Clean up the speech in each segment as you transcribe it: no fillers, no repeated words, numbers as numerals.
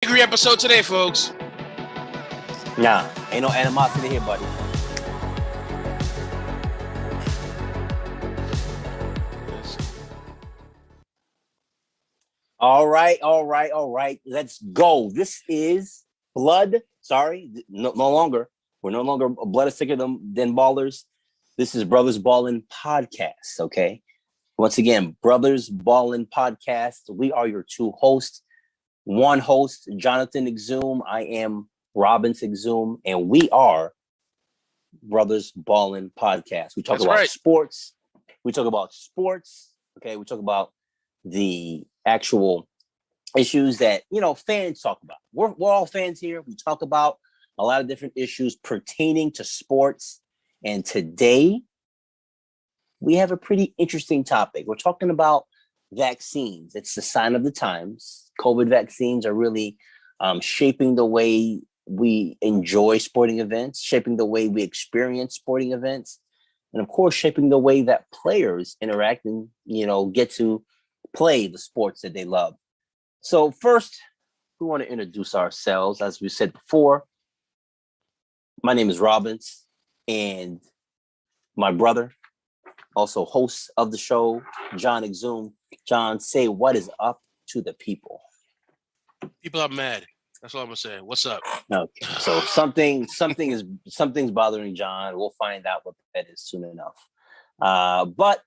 Angry episode today, folks. Nah, ain't no animosity here, buddy. All right. Let's go. This is Blood. Sorry, no longer. We're no longer Blood is sicker than ballers. This is Brothers Ballin podcast. Okay. Once again, Brothers Ballin podcast. We are your two hosts. One host, Jonathan Exum. I am Robbins Exum, and we are Brothers Ballin podcast. We talk That's about right. sports. We talk about sports. Okay. We talk about the actual issues that fans talk about. We're all fans here. We talk about a lot of different issues pertaining to sports. And today we have a pretty interesting topic. We're talking about vaccines. It's the sign of the times. COVID vaccines are really shaping the way we enjoy sporting events, shaping the way we experience sporting events, and of course, shaping the way that players interact and, get to play the sports that they love. So first, we want to introduce ourselves. As we said before, my name is Robbins, and my brother, also host of the show, John Exum. John, say what is up to the people. People are mad. That's all I'm gonna say. What's up? Okay, so something's bothering John. We'll find out what that is soon enough. But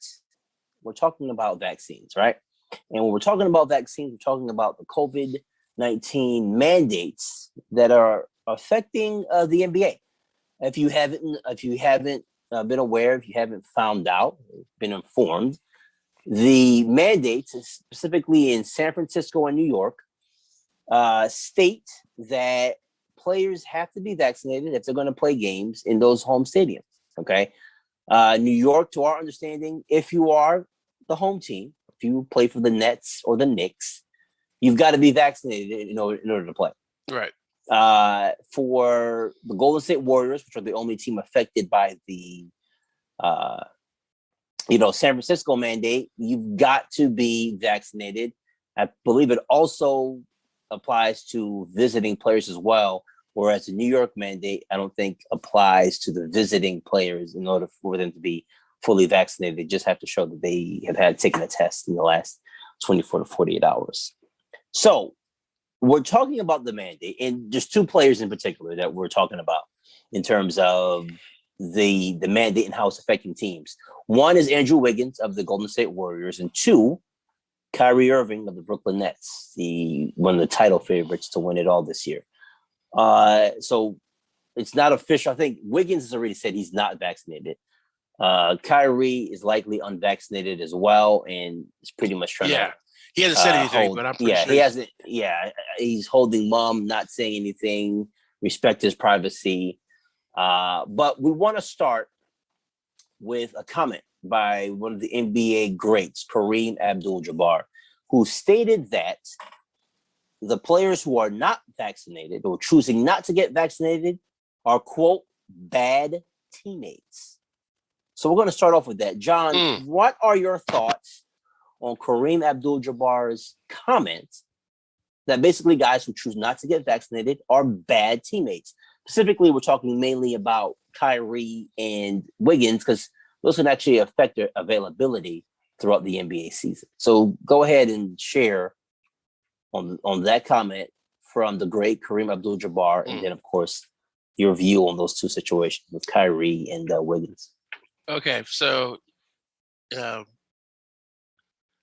we're talking about vaccines, right? And when we're talking about vaccines, we're talking about the COVID-19 mandates that are affecting the NBA. If you haven't been aware, if you haven't found out, been informed, the mandates, specifically in San Francisco and New York, state that players have to be vaccinated if they're going to play games in those home stadiums. Okay. New York, to our understanding, if you are the home team, if you play for the Nets or the Knicks, you've got to be vaccinated in order to play. Right. For the Golden State Warriors, which are the only team affected by the San Francisco mandate, you've got to be vaccinated. I believe it also applies to visiting players as well, whereas the New York mandate, I don't think applies to the visiting players. In order for them to be fully vaccinated, they just have to show that they have had taken a test in the last 24 to 48 hours. So we're talking about the mandate, and there's two players in particular that we're talking about in terms of the mandate and how it's affecting teams. One is Andrew Wiggins of the Golden State Warriors, and two, Kyrie Irving of the Brooklyn Nets, one of the title favorites to win it all this year. So it's not official. I think Wiggins has already said he's not vaccinated. Kyrie is likely unvaccinated as well, and is pretty much trying to. He hasn't said anything, but I'm pretty sure he hasn't. Yeah, he's holding mum, not saying anything, respect his privacy. But we want to start with a comment by one of the NBA greats, Kareem Abdul-Jabbar, who stated that the players who are not vaccinated or choosing not to get vaccinated are, quote, bad teammates. So we're going to start off with that. John, what are your thoughts on Kareem Abdul-Jabbar's comments that basically guys who choose not to get vaccinated are bad teammates? Specifically, we're talking mainly about Kyrie and Wiggins because those can actually affect their availability throughout the NBA season. So go ahead and share on that comment from the great Kareem Abdul-Jabbar, and then, of course, your view on those two situations with Kyrie and Wiggins. Okay, so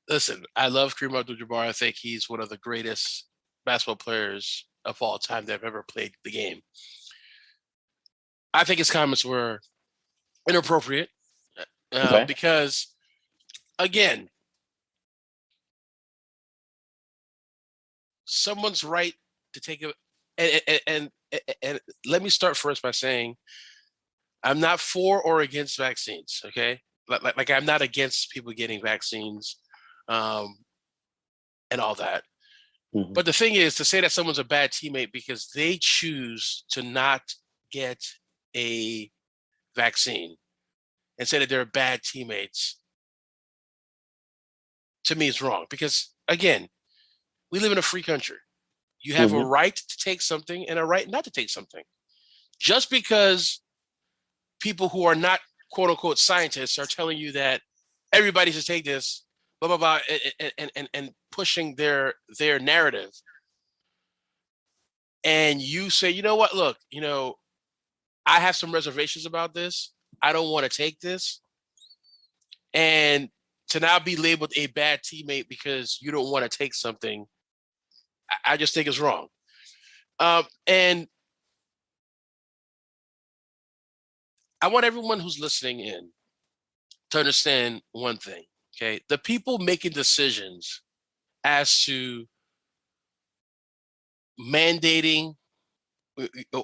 listen, I love Kareem Abdul-Jabbar. I think he's one of the greatest basketball players of all time that have ever played the game. I think his comments were inappropriate because, again, someone's right to take a and let me start first by saying I'm not for or against vaccines. Okay, like I'm not against people getting vaccines, and all that. Mm-hmm. But the thing is, to say that someone's a bad teammate because they choose to not get a vaccine and say that they're bad teammates, to me is wrong. Because again, we live in a free country. You have a right to take something and a right not to take something. Just because people who are not quote unquote scientists are telling you that everybody should take this, blah blah blah, and pushing their narrative, and you say, you know what, look, I have some reservations about this. I don't want to take this, and to now be labeled a bad teammate because you don't want to take something, I just think is wrong. And I want everyone who's listening in to understand one thing, okay? The people making decisions as to mandating,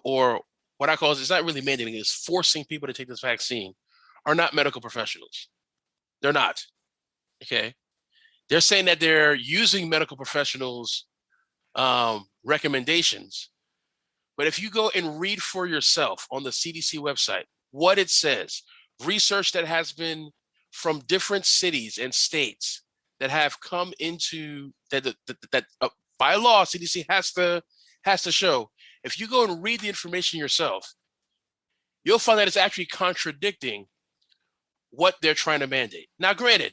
or what I call it's not really mandating, it's forcing people to take this vaccine, are not medical professionals. They're not, okay? They're saying that they're using medical professionals' recommendations. But if you go and read for yourself on the CDC website what it says, research that has been from different cities and states that have come into that by law CDC has to show. If you go and read the information yourself, you'll find that it's actually contradicting what they're trying to mandate. Now, granted,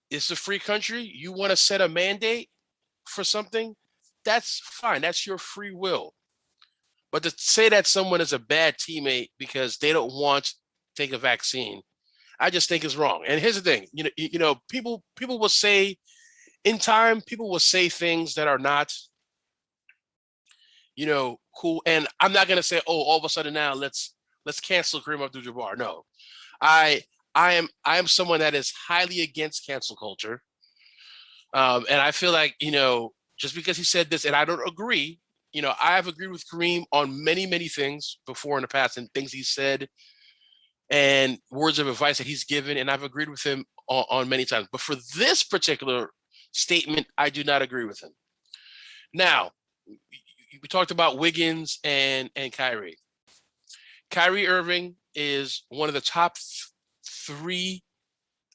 it's a free country. You want to set a mandate for something, that's fine. That's your free will. But to say that someone is a bad teammate because they don't want to take a vaccine, I just think is wrong. And here's the thing, people will say in time, people will say things that are not, cool. And I'm not gonna say, oh, all of a sudden now let's cancel Kareem Abdul-Jabbar. No, I am someone that is highly against cancel culture, and I feel like just because he said this and I don't agree, I have agreed with Kareem on many things before in the past and things he said and words of advice that he's given, and I've agreed with him on many times. But for this particular statement, I do not agree with him. Now, we talked about Wiggins and Kyrie. Kyrie Irving is one of the top three,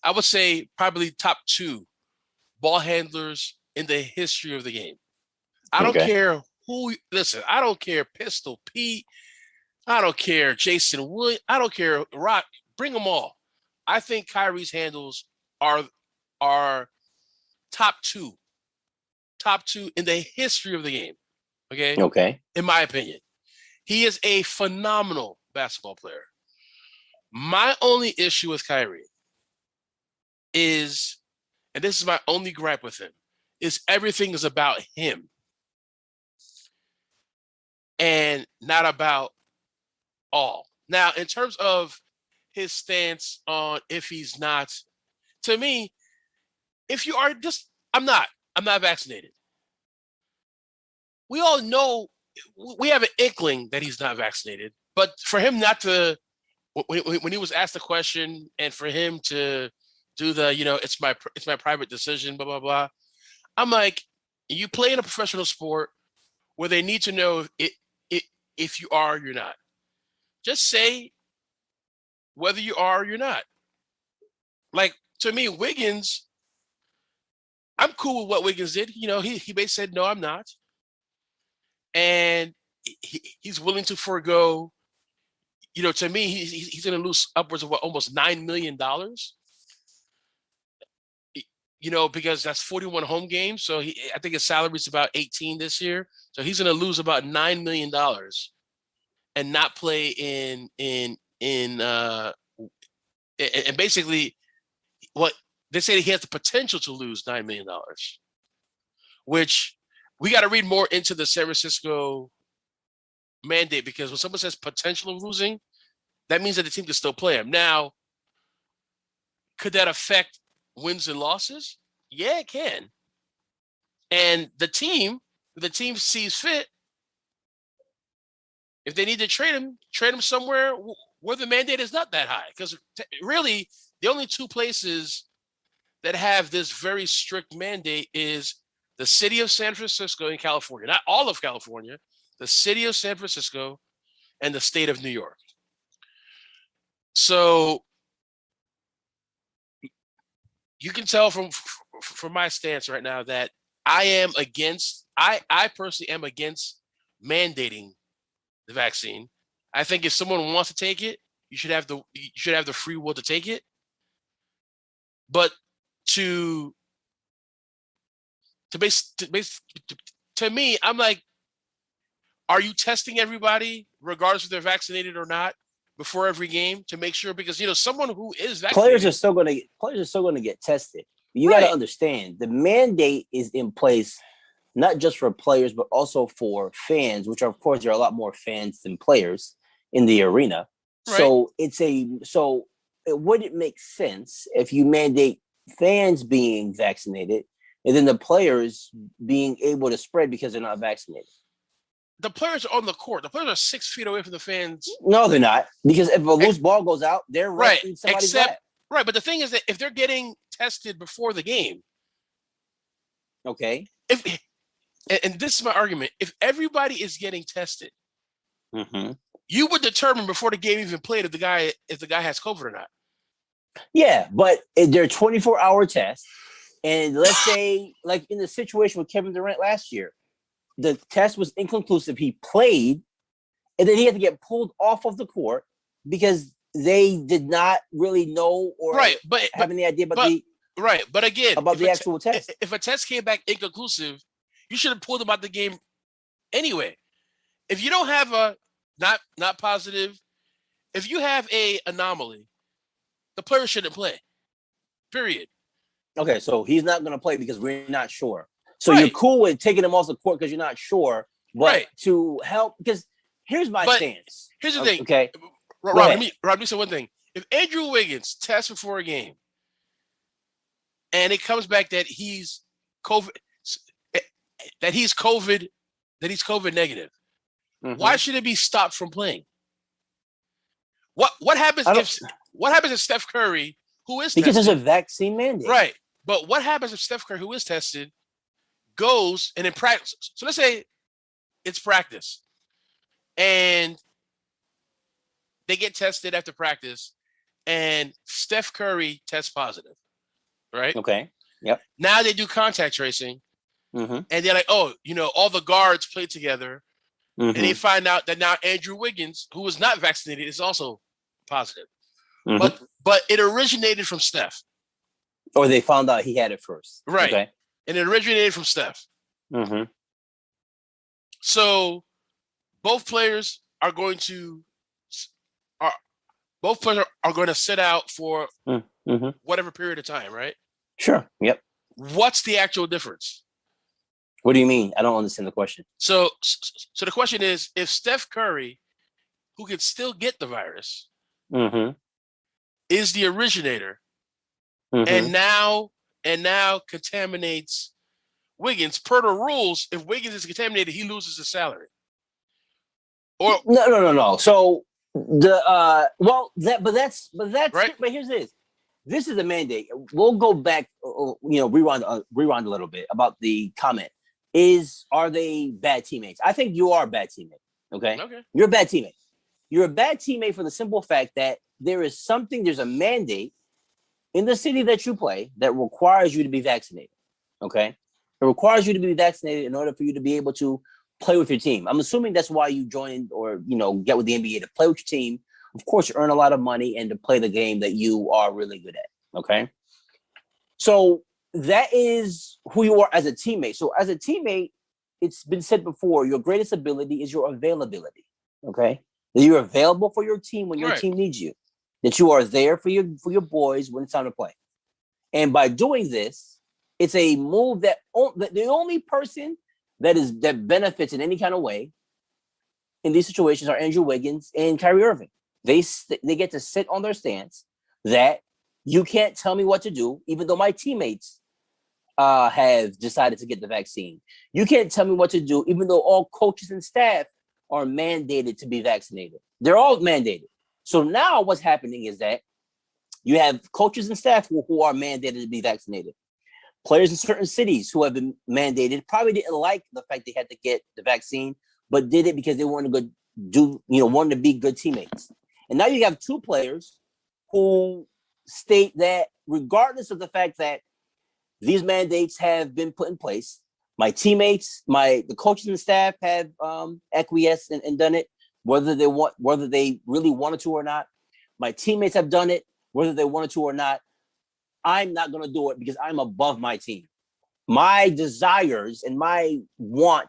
I would say probably top two ball handlers in the history of the game. I don't care who, listen, I don't care Pistol Pete, I don't care Jason Wood, I don't care Rock, bring them all. I think Kyrie's handles are top two in the history of the game. Okay. In my opinion, he is a phenomenal basketball player. My only issue with Kyrie is, and this is my only gripe with him, is everything is about him and not about all. Now, in terms of his stance on if he's not, to me, if you are just, I'm not vaccinated. We all know, we have an inkling that he's not vaccinated, but for him not to, when he was asked the question and for him to do the, it's my private decision, blah, blah, blah. I'm like, you play in a professional sport where they need to know if you are or you're not. Just say whether you are or you're not. Like, to me, Wiggins, I'm cool with what Wiggins did. He basically said, no, I'm not. And he's willing to forego, to me, he's going to lose upwards of almost $9 million. Because that's 41 home games. So I think his salary is about 18 this year. So he's going to lose about $9 million and not play and basically what they say, he has the potential to lose $9 million, which we got to read more into the San Francisco mandate, because when someone says potential of losing, that means that the team can still play him. Now, could that affect wins and losses? Yeah, it can. And the team sees fit, if they need to trade him somewhere where the mandate is not that high. Because really, the only two places that have this very strict mandate is the city of San Francisco in California, not all of California, the city of San Francisco and the state of New York. So you can tell from my stance right now that I personally am against mandating the vaccine. I think if someone wants to take it, you should have the free will to take it. But to to me, I'm like, are you testing everybody, regardless if they're vaccinated or not, before every game to make sure? Because someone who is vaccinated, players are still going to get tested. You got to understand the mandate is in place not just for players but also for fans, which are, of course, there are a lot more fans than players in the arena. Right. So it wouldn't make sense if you mandate fans being vaccinated and then the players being able to spread because they're not vaccinated. The players are on the court. The players are 6 feet away from the fans. No, they're not, because if a loose ball goes out, they're right. in somebody's lap. Right, but the thing is that if they're getting tested before the game, okay. And this is my argument: if everybody is getting tested, you would determine before the game even played if the guy has COVID or not. Yeah, but they're 24-hour tests, and let's say, like in the situation with Kevin Durant last year, the test was inconclusive. He played, and then he had to get pulled off of the court because they did not really know or have any idea about the actual test. If a test came back inconclusive, you should have pulled him out the game anyway. If you don't have a not positive, if you have a anomaly, the player shouldn't play. Period. Okay, so he's not going to play because we're not sure. So you're cool with taking him off the court because you're not sure, but to help, because here's my stance. Here's the thing. Okay. Rob, let me say one thing. If Andrew Wiggins tests before a game and it comes back that he's COVID negative, why should it be stopped from playing? What happens if Steph Curry, who is because tested, there's a vaccine mandate, right? But what happens if Steph Curry, who is tested, goes and in practice? So let's say it's practice, and they get tested after practice, and Steph Curry tests positive, right? Okay. Yep. Now they do contact tracing, and they're like, all the guards played together, and they find out that now Andrew Wiggins, who was not vaccinated, is also positive. But it originated from Steph. Or they found out he had it first. Right. Okay. And it originated from Steph. So both players are going to sit out for whatever period of time, right? Sure. Yep. What's the actual difference? What do you mean? I don't understand the question. So the question is, if Steph Curry, who could still get the virus, is the originator, and now contaminates Wiggins, per the rules, if Wiggins is contaminated, he loses his salary. Or no. So that's right. But here's this. This is a mandate. We'll go back, rewind a little bit about the comment. Are they bad teammates? I think you are a bad teammate. Okay. You're a bad teammate. You're a bad teammate for the simple fact that there's a mandate in the city that you play that requires you to be vaccinated. Okay. It requires you to be vaccinated in order for you to be able to play with your team. I'm assuming that's why you joined or, get with the NBA, to play with your team. Of course, you earn a lot of money and to play the game that you are really good at. Okay. So that is who you are as a teammate. So as a teammate, it's been said before, your greatest ability is your availability. Okay. That you're available for your team when your team needs you. That you are there for your boys when it's time to play. And by doing this, it's a move that the only person that benefits in any kind of way in these situations are Andrew Wiggins and Kyrie Irving. They get to sit on their stance that you can't tell me what to do, even though my teammates have decided to get the vaccine. You can't tell me what to do, even though all coaches and staff are mandated to be vaccinated. They're all mandated. So now what's happening is that you have coaches and staff who are mandated to be vaccinated. Players in certain cities who have been mandated probably didn't like the fact they had to get the vaccine, but did it because they wanted wanted to be good teammates. And now you have two players who state that regardless of the fact that these mandates have been put in place, My teammates, the coaches and staff have acquiesced and done it, whether they really wanted to or not. My teammates have done it, whether they wanted to or not. I'm not going to do it because I'm above my team. My desires and my want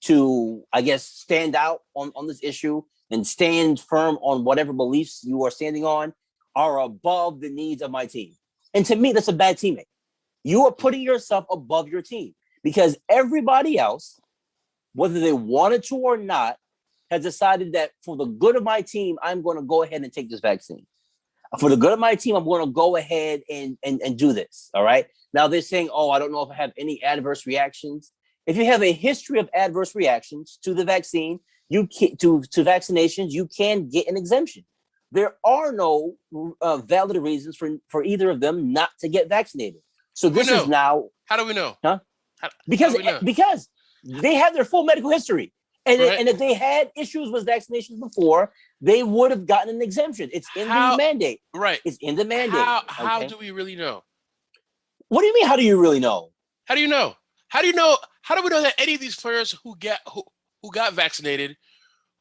to, I guess, stand out on this issue and stand firm on whatever beliefs you are standing on are above the needs of my team. And to me, that's a bad teammate. You are putting yourself above your team because everybody else, whether they wanted to or not, has decided that for the good of my team, I'm going to go ahead and take this vaccine. For the good of my team, I'm going to go ahead and do this. All right. Now they're saying, oh, I don't know if I have any adverse reactions. If you have a history of adverse reactions to the vaccine, to vaccinations, you can get an exemption. There are no valid reasons for either of them not to get vaccinated. So this is now. How do we know? Huh? Because they have their full medical history. And if they had issues with vaccinations before, they would have gotten an exemption. It's in the mandate. Right. It's in the mandate. How do we really know? What do you mean? How do you really know? How do you know? How do you know? How do we know that any of these players who got vaccinated,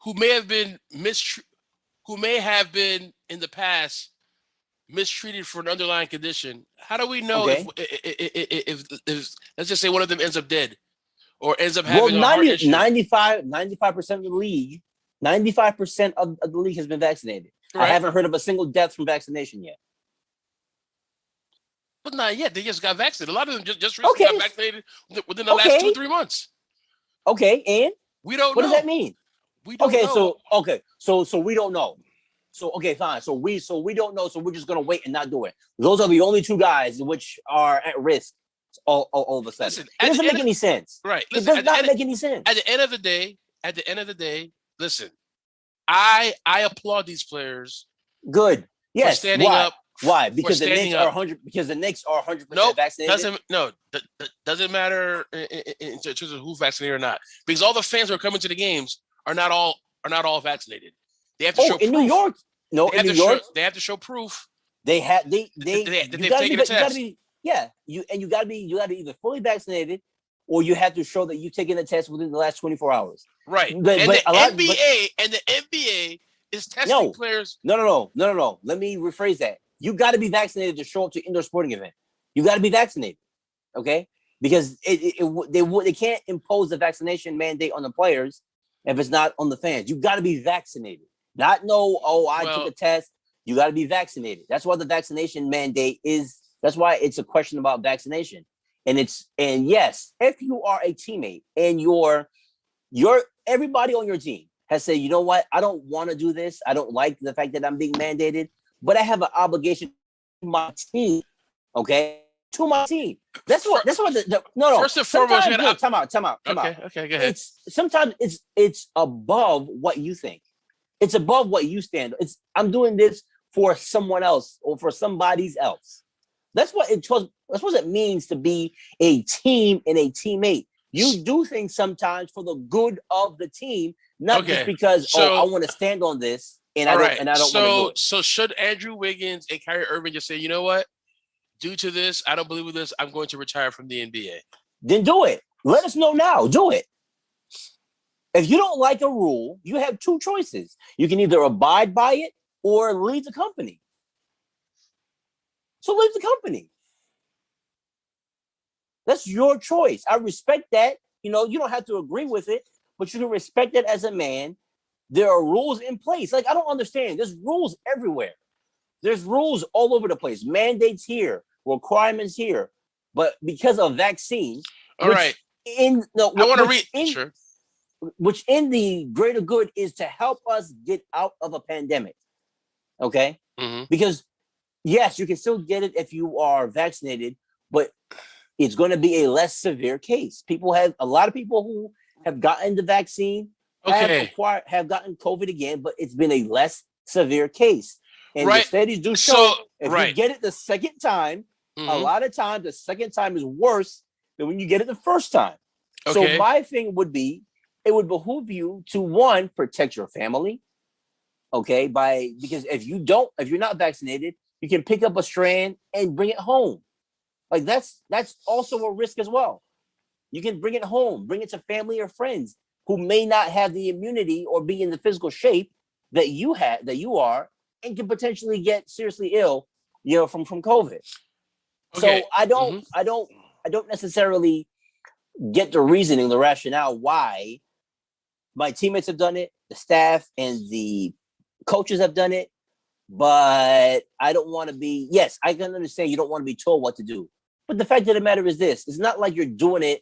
who may have been in the past mistreated for an underlying condition? How do we know if let's just say one of them ends up dead or ends up having a heart issue? 95% of the league, 95% of the league has been vaccinated. Right. I haven't heard of a single death from vaccination yet. But not yet. They just got vaccinated. A lot of them just recently got vaccinated within the last 2-3 months. Okay, and we don't know. What does that mean? We don't know. So we don't know. So fine. So we don't know. So we're just gonna wait and not do it. Those are the only two guys which are at risk. All of a sudden, listen, it doesn't make any sense. Right? Listen, it does not make any sense. At the end of the day, listen. I applaud these players. Good. Yes. For standing up. Why? Because the Knicks are 100. Because the Knicks are 100% vaccinated. Doesn't matter in terms of who's vaccinated or not. Because all the fans who are coming to the games are not all vaccinated. They have to show proof. In New York. No, in New York, they have to show proof. They've taken a test. You got to be either fully vaccinated or you have to show that you've taken a test within the last 24 hours. Right. And the NBA is testing players. No. Let me rephrase that. You got to be vaccinated to show up to indoor sporting event. You got to be vaccinated, okay? Because they can't impose the vaccination mandate on the players if it's not on the fans. You got to be vaccinated. I took a test. You got to be vaccinated. That's why the vaccination mandate is. That's why it's a question about vaccination. And yes, if you are a teammate and your everybody on your team has said, you know what, I don't want to do this. I don't like the fact that I'm being mandated. But I have an obligation to my team, okay? To my team. That's what. No. First and foremost, time out. Okay, go ahead. Sometimes it's above what you think. It's above what you stand. I'm doing this for someone else or for somebody else. That's what it means to be a team and a teammate. You do things sometimes for the good of the team, not just because I want to stand on this. And I don't want to do it. So should Andrew Wiggins and Kyrie Irving just say, you know what? Due to this, I don't believe in this. I'm going to retire from the NBA. Then do it. Let us know now. Do it. If you don't like a rule, you have two choices. You can either abide by it or leave the company. So leave the company. That's your choice. I respect that. You don't have to agree with it, but you can respect it as a man. There are rules in place. Like, I don't understand. There's rules everywhere. There's rules all over the place. Mandates here, requirements here. But because of vaccines, which in the greater good is to help us get out of a pandemic. Okay? Mm-hmm. Because yes, you can still get it if you are vaccinated, but it's going to be a less severe case. A lot of people who have gotten the vaccine have gotten COVID again, but it's been a less severe case. And the studies do show if you get it the second time, a lot of times the second time is worse than when you get it the first time. Okay. So my thing would be, it would behoove you to, one, protect your family. Okay, because if you're not vaccinated, you can pick up a strand and bring it home. Like that's also a risk as well. You can bring it home, bring it to family or friends who may not have the immunity or be in the physical shape that you are, and can potentially get seriously ill, from COVID. Okay. So I don't necessarily get the reasoning, the rationale why my teammates have done it, the staff and the coaches have done it, but I don't want to be. Yes, I can understand you don't want to be told what to do, but the fact of the matter is this: it's not like you're doing it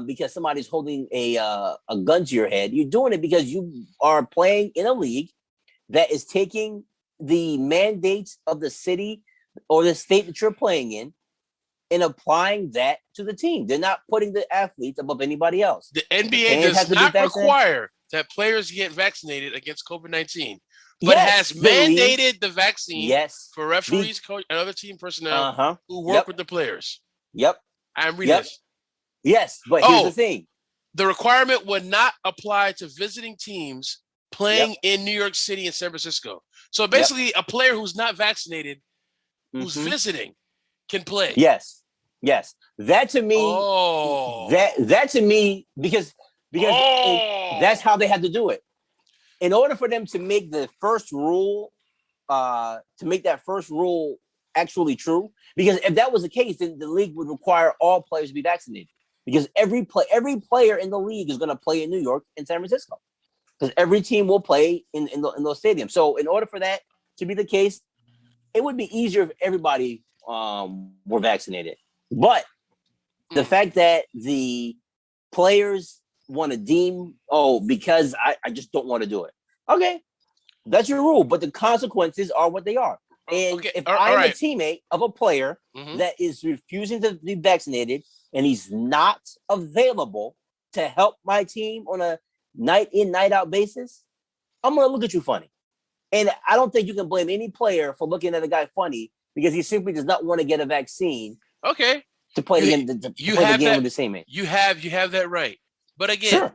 because somebody's holding a gun to your head. You're doing it because you are playing in a league that is taking the mandates of the city or the state that you're playing in and applying that to the team. They're not putting the athletes above anybody else. The NBA does not require that players get vaccinated against COVID-19, but has mandated the vaccine for referees, coach, and other team personnel who work with the players. Yep. I'm reading this. Yes, but here's the thing. The requirement would not apply to visiting teams playing in New York City and San Francisco. So basically, a player who's not vaccinated, who's visiting, can play. Yes. That to me, that to me, because that's how they had to do it. In order for them to make the first rule, actually true, because if that was the case, then the league would require all players to be vaccinated. Because every player in the league is going to play in New York and San Francisco, because every team will play in those stadiums. So in order for that to be the case, it would be easier if everybody were vaccinated. But the fact that the players want to deem, because I just don't want to do it. Okay, that's your rule, but the consequences are what they are. And if I'm a teammate of a player that is refusing to be vaccinated and he's not available to help my team on a night in, night out basis, I'm going to look at you funny. And I don't think you can blame any player for looking at a guy funny because he simply does not want to get a vaccine. Okay. To play the game, with the teammate. You have that right. But again,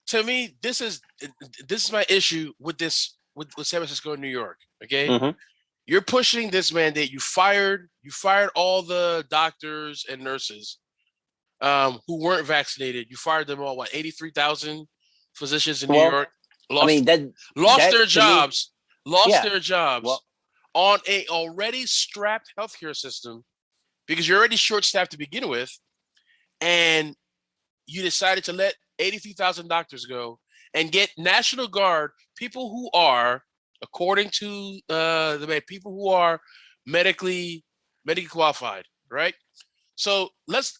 to me, this is my issue with San Francisco and New York. Okay. You're pushing this mandate. You fired all the doctors and nurses who weren't vaccinated. You fired them all. 83,000 physicians in New York lost their jobs on a already strapped healthcare system because you're already short-staffed to begin with, and you decided to let 83,000 doctors go and get National Guard people who are, according to the people who are medically qualified, right? So let's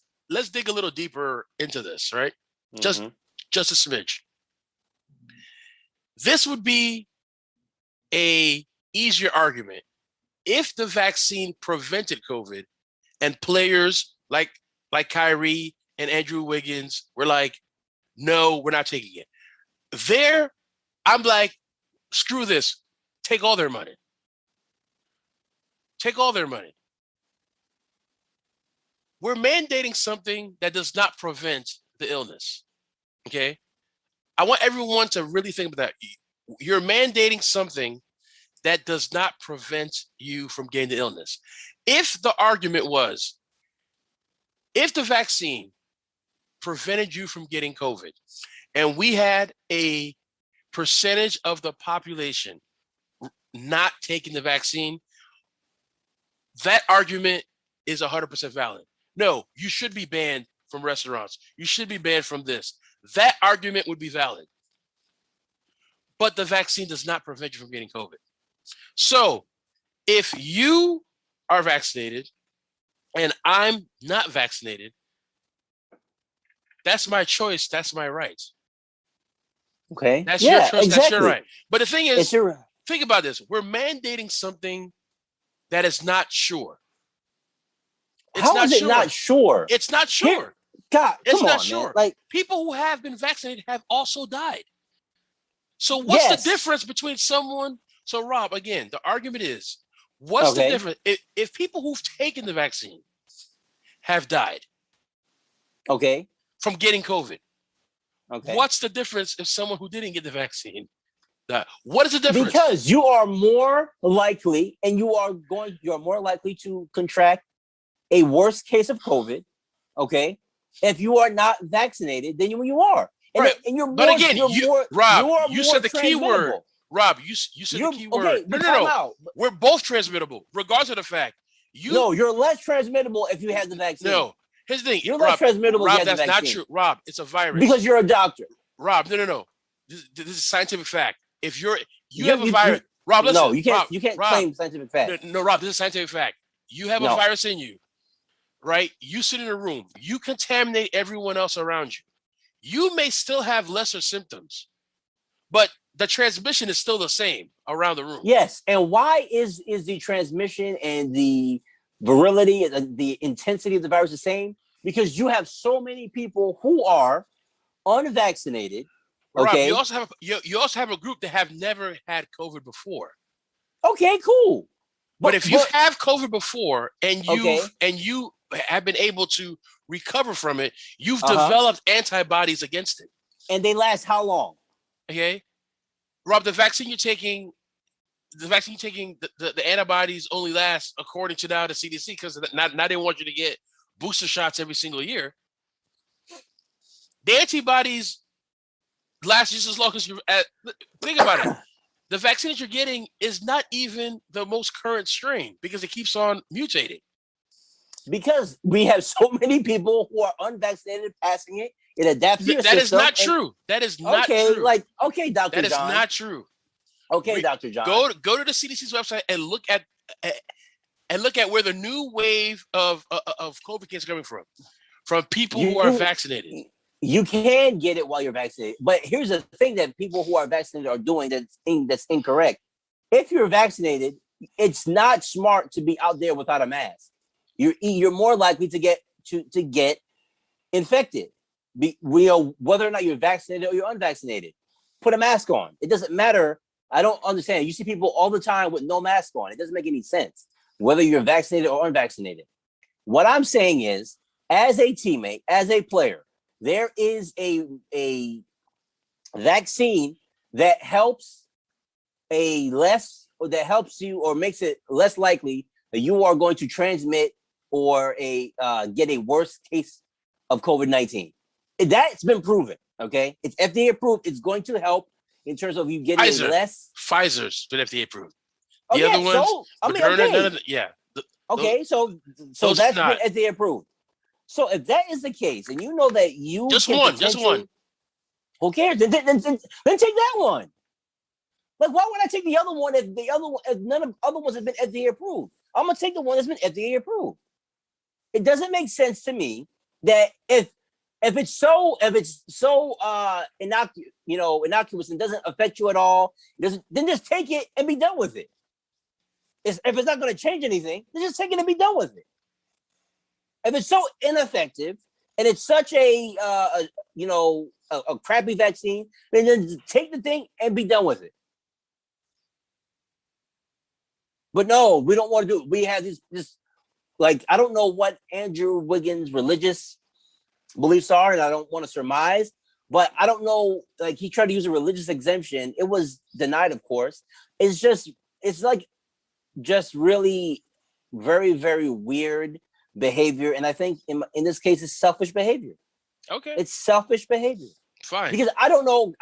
dig a little deeper into this, right? Just a smidge. This would be a easier argument if the vaccine prevented COVID and players like Kyrie and Andrew Wiggins were like, no, we're not taking it. There, I'm like, screw this. Take all their money. Take all their money. We're mandating something that does not prevent the illness. Okay? I want everyone to really think about that. You're mandating something that does not prevent you from getting the illness. If the argument was, if the vaccine prevented you from getting COVID, and we had a percentage of the population not taking the vaccine, that argument is 100% valid. No, you should be banned from restaurants. You should be banned from this. That argument would be valid. But the vaccine does not prevent you from getting COVID. So if you are vaccinated and I'm not vaccinated, that's my choice. That's my right. Okay. That's your choice. Exactly. That's your right. But the thing is, think about this. We're mandating something that is not sure. How is it not sure? It's not sure. God, it's not on, sure. Man. Like, people who have been vaccinated have also died. So what's the difference between someone? So Rob, again, the argument is, what's the difference? If people who've taken the vaccine have died, from getting COVID, what's the difference if someone who didn't get the vaccine died? What is the difference? Because you are more likely, and you are more likely to contract a worse case of COVID, If you are not vaccinated, then you are. And, Right. and you're more, But again, Rob, you are you more said the key word. transmittable. Rob, you said the key word. Okay, No. We're both transmittable, regardless of the fact. No, you're less transmittable if you have the vaccine. No. Here's the thing. You're less transmittable if you have the that's vaccine. not true. Rob, it's a virus. Because you're a doctor. Rob, no. This is scientific fact. If you have a virus, Rob, listen. No, you can't claim scientific fact. No, Rob, this is scientific fact. You have a virus in you, right? You sit in a room. You contaminate everyone else around you. You may still have lesser symptoms, but the transmission is still the same around the room. Yes, and why is the transmission and the virility and the intensity of the virus the same? Because you have so many people who are unvaccinated. Okay, Rob, you also have a group that have never had COVID before. Okay, cool. But if you have COVID before and you have been able to recover from it, you've developed antibodies against it. And they last how long? Okay. Rob, the vaccine you're taking, the antibodies only last, according to now the CDC, because now they want you to get booster shots every single year. The antibodies last just as long as you think about it. The vaccine that you're getting is not even the most current strain because it keeps on mutating. Because we have so many people who are unvaccinated passing it. It adapts to your system. That is not true. That is not true. Okay, Dr. John. That is not true. Okay, Dr. John. Go to the CDC's website and look at where the new wave of COVID is coming from people who are vaccinated. You can get it while you're vaccinated, but here's the thing that people who are vaccinated are doing that's incorrect. If you're vaccinated, it's not smart to be out there without a mask. You're more likely to get infected. Whether or not you're vaccinated or you're unvaccinated, put a mask on. It doesn't matter. I don't understand. You see people all the time with no mask on. It doesn't make any sense, whether you're vaccinated or unvaccinated. What I'm saying is, as a teammate, as a player, there is a vaccine that helps you or makes it less likely that you are going to transmit or get a worse case of COVID-19. That's been proven. Okay, it's FDA approved. It's going to help in terms of you getting less. Pfizer's been FDA approved. The other ones, okay. So that's been FDA approved. So if that is the case, and you know that you just one, who cares? Then take that one. Like, why would I take the other one if none of the other ones have been FDA approved? I'm gonna take the one that's been FDA approved. It doesn't make sense to me that if it's so innocuous and doesn't affect you at all, then just take it and be done with it. If it's not going to change anything, then just take it and be done with it. If it's so ineffective and it's such a crappy vaccine, then just take the thing and be done with it. But no, we don't want to do it. We have this I don't know what Andrew Wiggins' religious beliefs are, and I don't want to surmise, but I don't know, he tried to use a religious exemption. It was denied, of course. It's really very, very weird behavior. And I think in this case, it's selfish behavior. Okay. It's selfish behavior. Fine. Because I don't know.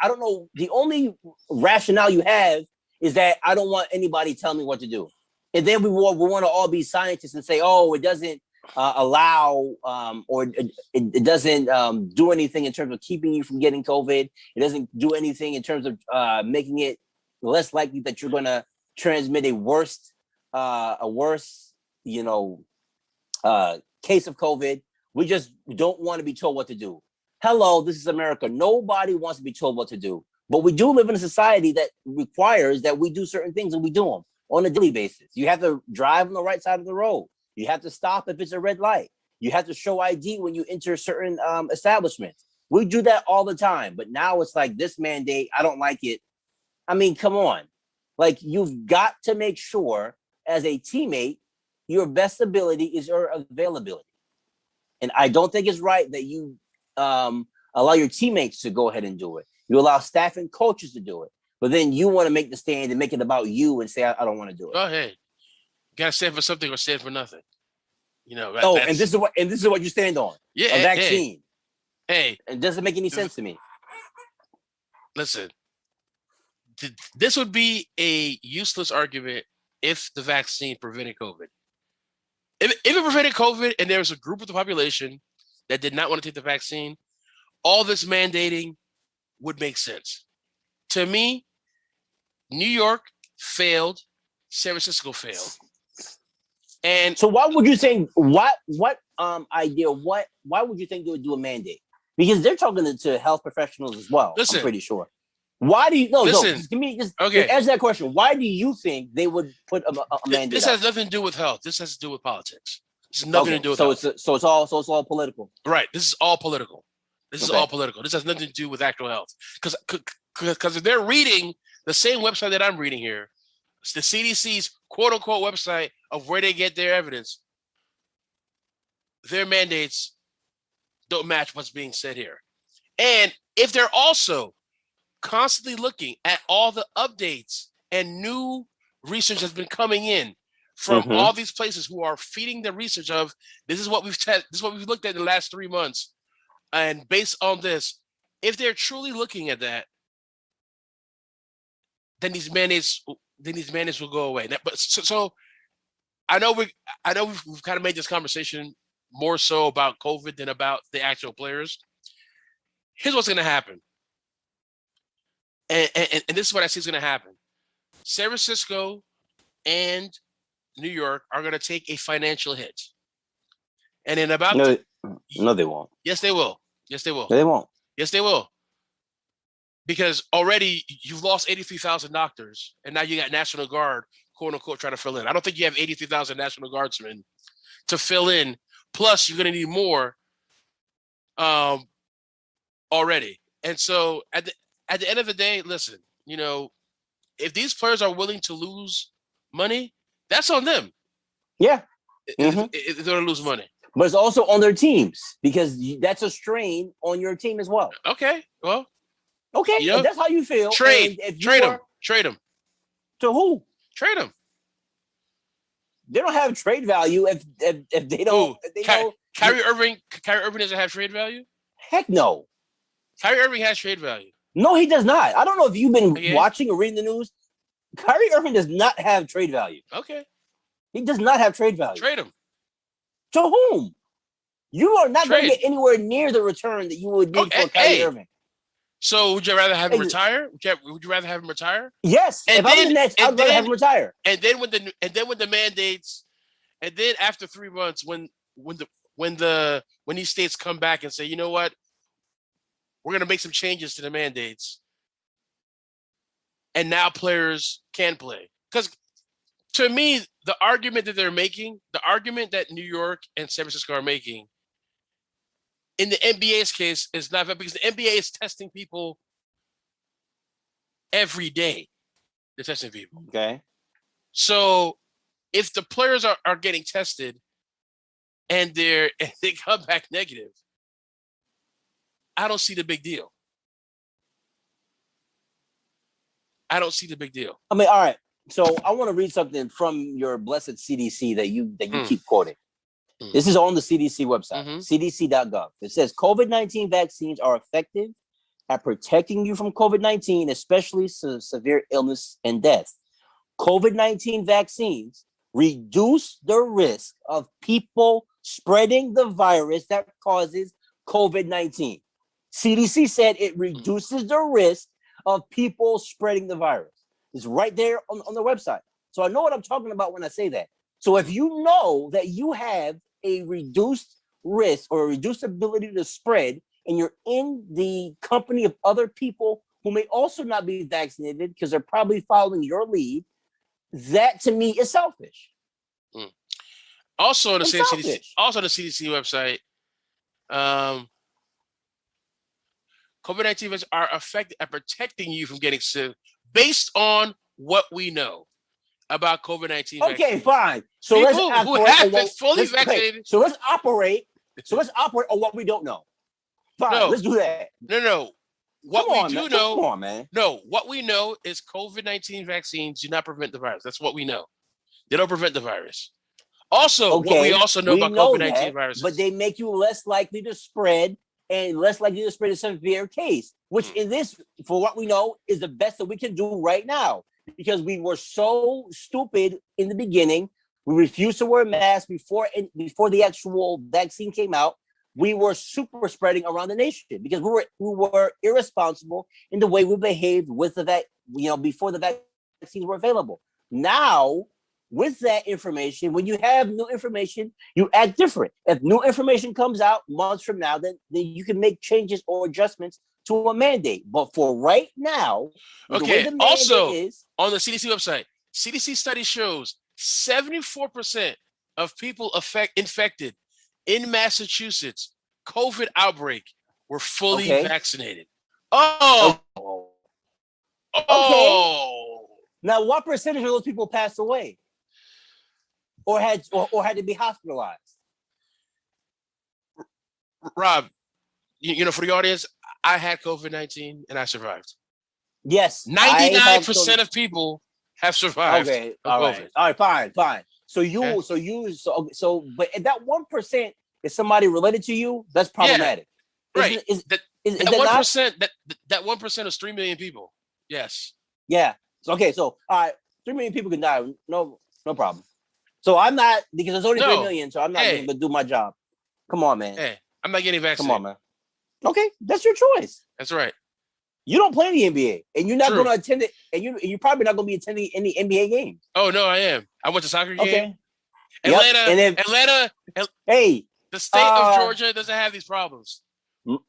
The only rationale you have is that I don't want anybody telling me what to do. And then we want to all be scientists and say, oh, it doesn't allow or it doesn't do anything in terms of keeping you from getting COVID. It doesn't do anything in terms of making it less likely that you're going to transmit a worse case of COVID. We just don't want to be told what to do. Hello, this is America. Nobody wants to be told what to do. But we do live in a society that requires that we do certain things, and we do them on a daily basis. You have to drive on the right side of the road. You have to stop if it's a red light. You have to show ID when you enter certain establishments. We do that all the time. But now it's like this mandate, I don't like it. I mean, come on. You've got to make sure as a teammate, your best ability is your availability. And I don't think it's right that you allow your teammates to go ahead and do it. You allow staff and coaches to do it. But then you want to make the stand and make it about you and say, I don't want to do it. Go ahead. You got to stand for something or stand for nothing. And this is what you stand on. Yeah, a vaccine. Hey, it doesn't make any sense to me. Listen, this would be a useless argument if the vaccine prevented COVID. If it prevented COVID and there was a group of the population that did not want to take the vaccine, all this mandating would make sense. To me, New York failed, San Francisco failed. And so why would you think why would you think they would do a mandate? Because they're talking to health professionals as well. Listen, I'm pretty sure. Why do you just give me just answer that question. Why do you think they would put a mandate? This has nothing to do with health. This has to do with politics. This has nothing to do with health. So it's all political. Right. This is all political. This is all political. This has nothing to do with actual health. Because if they're reading the same website that I'm reading here, it's the CDC's quote unquote website of where they get their evidence, their mandates don't match what's being said here. And if they're also constantly looking at all the updates and new research that's been coming in from all these places who are feeding the research of this is what we've looked at in the last 3 months, and based on this, if they're truly looking at that, then these mandates will go away. But so I know we've kind of made this conversation more so about COVID than about the actual players. Here's what's going to happen. And this is what I see is going to happen. San Francisco and New York are going to take a financial hit. And in about... No, they won't. Yes, they will. Yes, they will. They won't. Yes, they will. Because already you've lost 83,000 doctors, and now you got National Guard, quote unquote, trying to fill in. I don't think you have 83,000 National Guardsmen to fill in. Plus, you're going to need more already. And so at the end of the day, listen, if these players are willing to lose money, that's on them. Yeah. If they're going to lose money. But it's also on their teams because that's a strain on your team as well. Okay. Well. Okay. If that's how you feel. Trade them. To who? Trade them. They don't have trade value if they don't. Kyrie Irving doesn't have trade value? Heck no. Kyrie Irving has trade value. No, he does not. I don't know if you've been watching or reading the news. Kyrie Irving does not have trade value. Okay. He does not have trade value. Trade him. To whom? You are not going to get anywhere near the return that you would need for Kyrie Irving. So would you rather have him retire? Would you rather have him retire? Yes. If I'm the Nets, I'd rather have him retire. And then with the mandates, and then after 3 months, when these states come back and say, you know what, we're going to make some changes to the mandates, and now players can play. Because to me, the argument that they're making, the argument that New York and San Francisco are making, in the NBA's case, is not because the NBA is testing people every day. They're testing people. Okay. So if the players are getting tested and they come back negative, I don't see the big deal. I don't see the big deal. I mean, all right. So I want to read something from your blessed CDC that you keep quoting. This is on the CDC website, cdc.gov. It says COVID-19 vaccines are effective at protecting you from COVID-19, especially severe illness and death. COVID-19 vaccines reduce the risk of people spreading the virus that causes COVID-19. CDC said it reduces the risk of people spreading the virus. It's right there on the website. So I know what I'm talking about when I say that. So if you know that you have a reduced risk or a reduced ability to spread, and you're in the company of other people who may also not be vaccinated because they're probably following your lead, that to me is selfish. Also on the same CDC, also on the CDC website, COVID-19 vaccines are effective at protecting you from getting sick based on what we know about COVID-19 Okay, vaccines. fine. So people who have been fully vaccinated. So let's operate on what we don't know. Fine, let's do that. No. What we do know, come on, man. No, what we know is COVID-19 vaccines do not prevent the virus. That's what we know. They don't prevent the virus. Also, what we Okay, also know we about know COVID-19 that, viruses. but they make you less likely to spread and less likely to spread a severe case, which in this, for what we know, is the best that we can do right now. Because we were so stupid in the beginning. We refused to wear masks before the actual vaccine came out. We were super spreading around the nation because we were irresponsible in the way we behaved with before the vaccines were available. Now, with that information, when you have new information, you act different. If new information comes out months from now, then you can make changes or adjustments to a mandate. But for right now, the way the mandate also is, on the CDC website, CDC study shows 74% of people infected in Massachusetts COVID outbreak were fully vaccinated. Oh, okay. oh. Now, what percentage of those people passed away, or had to be hospitalized? Rob, for the audience, I had COVID-19 and I survived. Yes, 99% of people have survived. Okay, all right, fine. So but at that 1%, is somebody related to you? That's problematic. Yeah, right. That 1%, that 1% is 3 million people. Yes. Yeah. Okay. So all right, 3 million people can die. No problem. So I'm not, because there's only 3 million. So I'm not going to do my job. Come on, man. Hey, I'm not getting vaccinated. Come on, man. Okay, that's your choice. That's right. You don't play in the NBA, and you're not going to attend it, and you're probably not going to be attending any NBA games. Oh no, I am. I went to soccer game. Okay. Atlanta. Hey, the state of Georgia doesn't have these problems.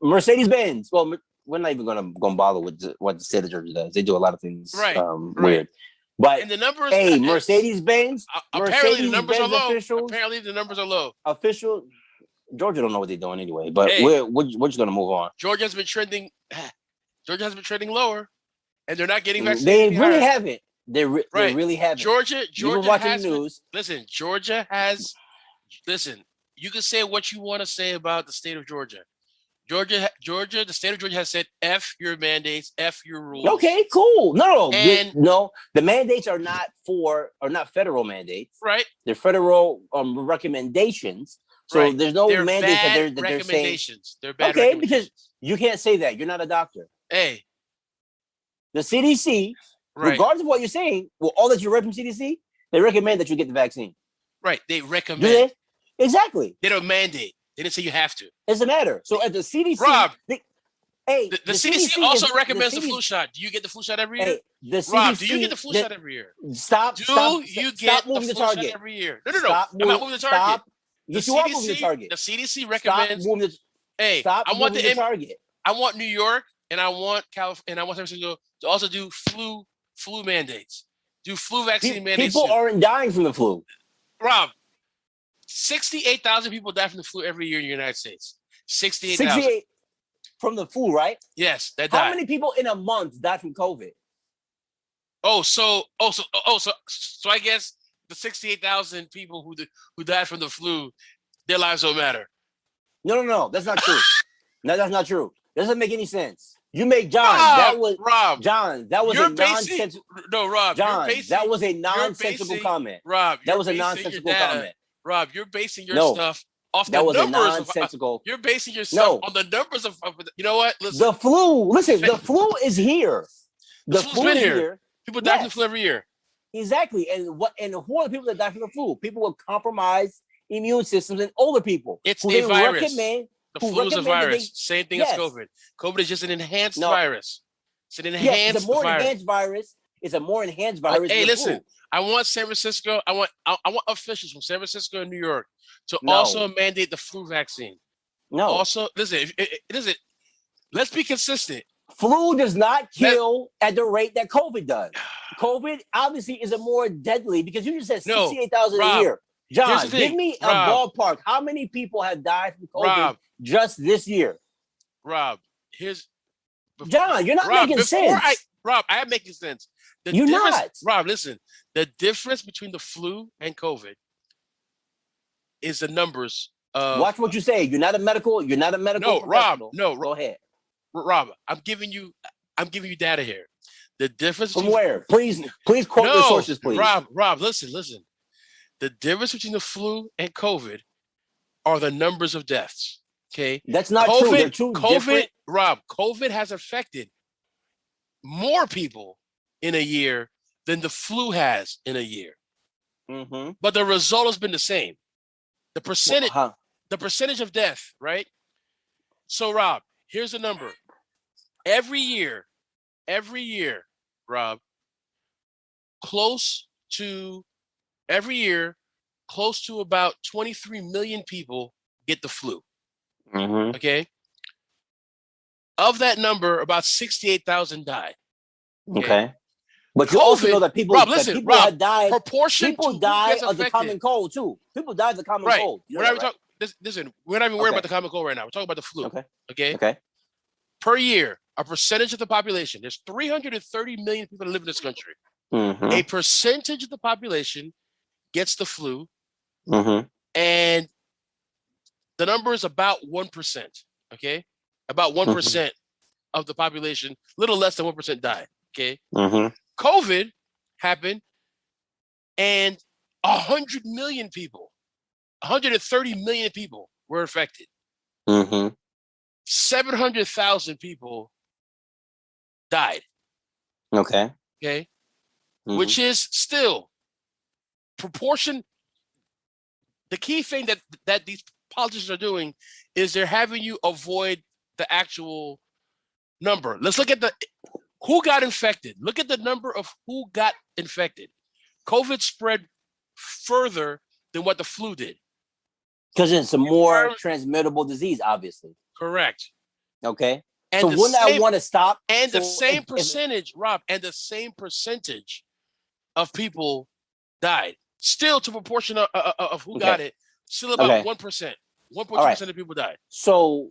Mercedes-Benz. Well, we're not even going to bother with what the state of Georgia does. They do a lot of things weird. But and the numbers. Hey, Mercedes-Benz. Apparently the numbers are low. Apparently the numbers are low. Georgia don't know what they're doing anyway. But we're just going to move on. Georgia has been trending lower, and they're not getting vaccinated. They really haven't. They really haven't. Georgia watching the news. Georgia has. Listen, you can say what you want to say about the state of Georgia. The state of Georgia has said, F your mandates, F your rules. Okay, cool. No, the mandates are not federal mandates. Right. They're federal recommendations. So there's no mandates that they're saying. They're bad. Okay, because you can't say that. You're not a doctor. Hey. The CDC, regardless of what you're saying, all that you read from CDC, they recommend that you get the vaccine. Right. They recommend. Do they? Exactly. They don't mandate. They didn't say you have to. It doesn't matter. So at the CDC, Rob, the CDC also recommends the flu shot. Do you get the flu shot every year? Rob, do you get the flu shot every year? Stop moving the target every year? No. I'm not moving the target. Yes, you are moving the target. The CDC recommends. Stop moving the target. I want New York and I want California and I want San Francisco to also do flu mandates. Do flu vaccine mandates. People aren't dying from the flu. Rob, 68,000 people die from the flu every year in the United States. 68,000 from the flu, right? Yes, that died. How many people in a month die from COVID? So I guess the 68,000 people who died from the flu, their lives don't matter. No, that's not true. No, that's not true. That doesn't make any sense. You make John. Rob. That was a nonsensical. No, Rob. John, that was a nonsensical comment. Rob, that was a nonsensical comment. Rob, you're basing your stuff off the numbers. Nonsensical. You're basing your stuff on the numbers of. You know what? Listen. The flu. Listen, the flu is here. The flu is here. People die from the flu every year. Exactly. And who are the people that die from the flu? People with compromised immune systems and older people. It's a virus. The flu is a virus. Same thing as COVID. COVID is just an enhanced virus. It's an enhanced it's a more enhanced virus. It's a more enhanced virus. Hey, listen. Flu. I want San Francisco. I want officials from San Francisco and New York to also mandate the flu vaccine. No. Also, listen. Let's be consistent. Flu does not kill at the rate that COVID does. COVID obviously is a more deadly because you just said 68,000 a year. John, give me a ballpark. How many people have died from COVID just this year? Rob, John, you're not making sense. I am making sense. You're not. Rob, listen. The difference between the flu and COVID is the numbers. Watch what you say. You're not a medical. No, Rob. No, go ahead. Rob, I'm giving you data here. The difference from where? Please quote the sources, please. Rob, listen. The difference between the flu and COVID are the numbers of deaths. Okay. That's not true. They're two different. Rob, COVID has affected more people in a year than the flu has in a year. Mm-hmm. But the result has been the same. The percentage of death, right? So, Rob, here's the number. Every year, Rob, close to about 23 million people get the flu. Mm-hmm. Okay. Of that number, about 68,000 die. Okay. But COVID, you also know that people, Rob, have died. Proportion people to die of the common cold too. People die of the common cold. We're not talking. Listen, we're not even worried about the common cold right now. We're talking about the flu. Okay. Per year, a percentage of the population. There's 330 million people that live in this country. Mm-hmm. A percentage of the population gets the flu, mm-hmm. and the number is about 1%. Okay, about 1% mm-hmm. of the population, little less than 1% die. Okay, mm-hmm. COVID happened, and 100 million people, 130 million people were affected. Mm-hmm. 700,000 people died. Okay. Mm-hmm. Which is still proportion. The key thing that these politicians are doing is they're having you avoid the actual number. Let's look at who got infected. Look at the number of who got infected. COVID spread further than what the flu did. Because it's a more transmittable disease, obviously. Correct. Okay. And so wouldn't I want to stop? And the same percentage, Rob, and the same percentage of people died. Still to proportion of who got it, still about 1%. 1.2% of people died. So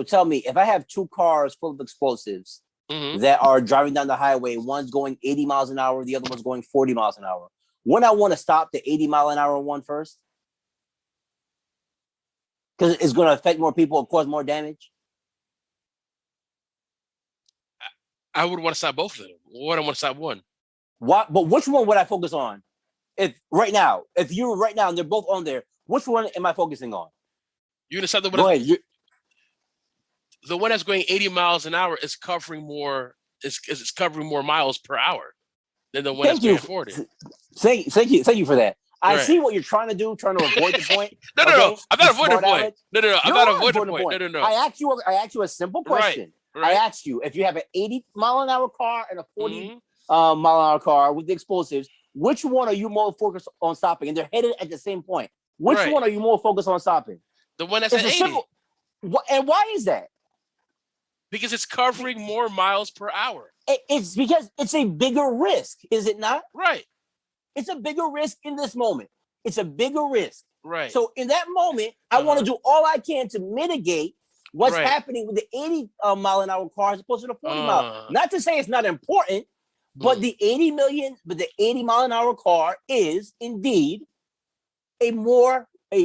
tell me, if I have two cars full of explosives mm-hmm. that are driving down the highway, one's going 80 miles an hour, the other one's going 40 miles an hour, wouldn't I want to stop the 80 mile an hour one first? Because it's going to affect more people and cause more damage? I would want to stop both of them. What I want to stop one. What? But which one would I focus on? If you're right now and they're both on there, which one am I focusing on? You're gonna stop the one. Go ahead. The one that's going 80 miles an hour is covering more. It's covering more miles per hour than the one that's going 40. Thank you for that. I see what you're trying to do, trying to avoid the point. No. I'm not avoiding the point. No. I'm not avoiding the point. No. I asked you a simple question. Right. I asked you if you have an 80 mile an hour car and a 40 mile an hour car with the explosives, which one are you more focused on stopping? And they're headed at the same point. Which one are you more focused on stopping? The one that's at 80. And why is that? Because it's covering more miles per hour. It's because it's a bigger risk, is it not? Right. It's a bigger risk in this moment. It's a bigger risk. Right. So in that moment, I want to do all I can to mitigate what's happening with the 80 mile an hour car as opposed to the 40 mile. Not to say it's not important, but the 80 mile an hour car is indeed a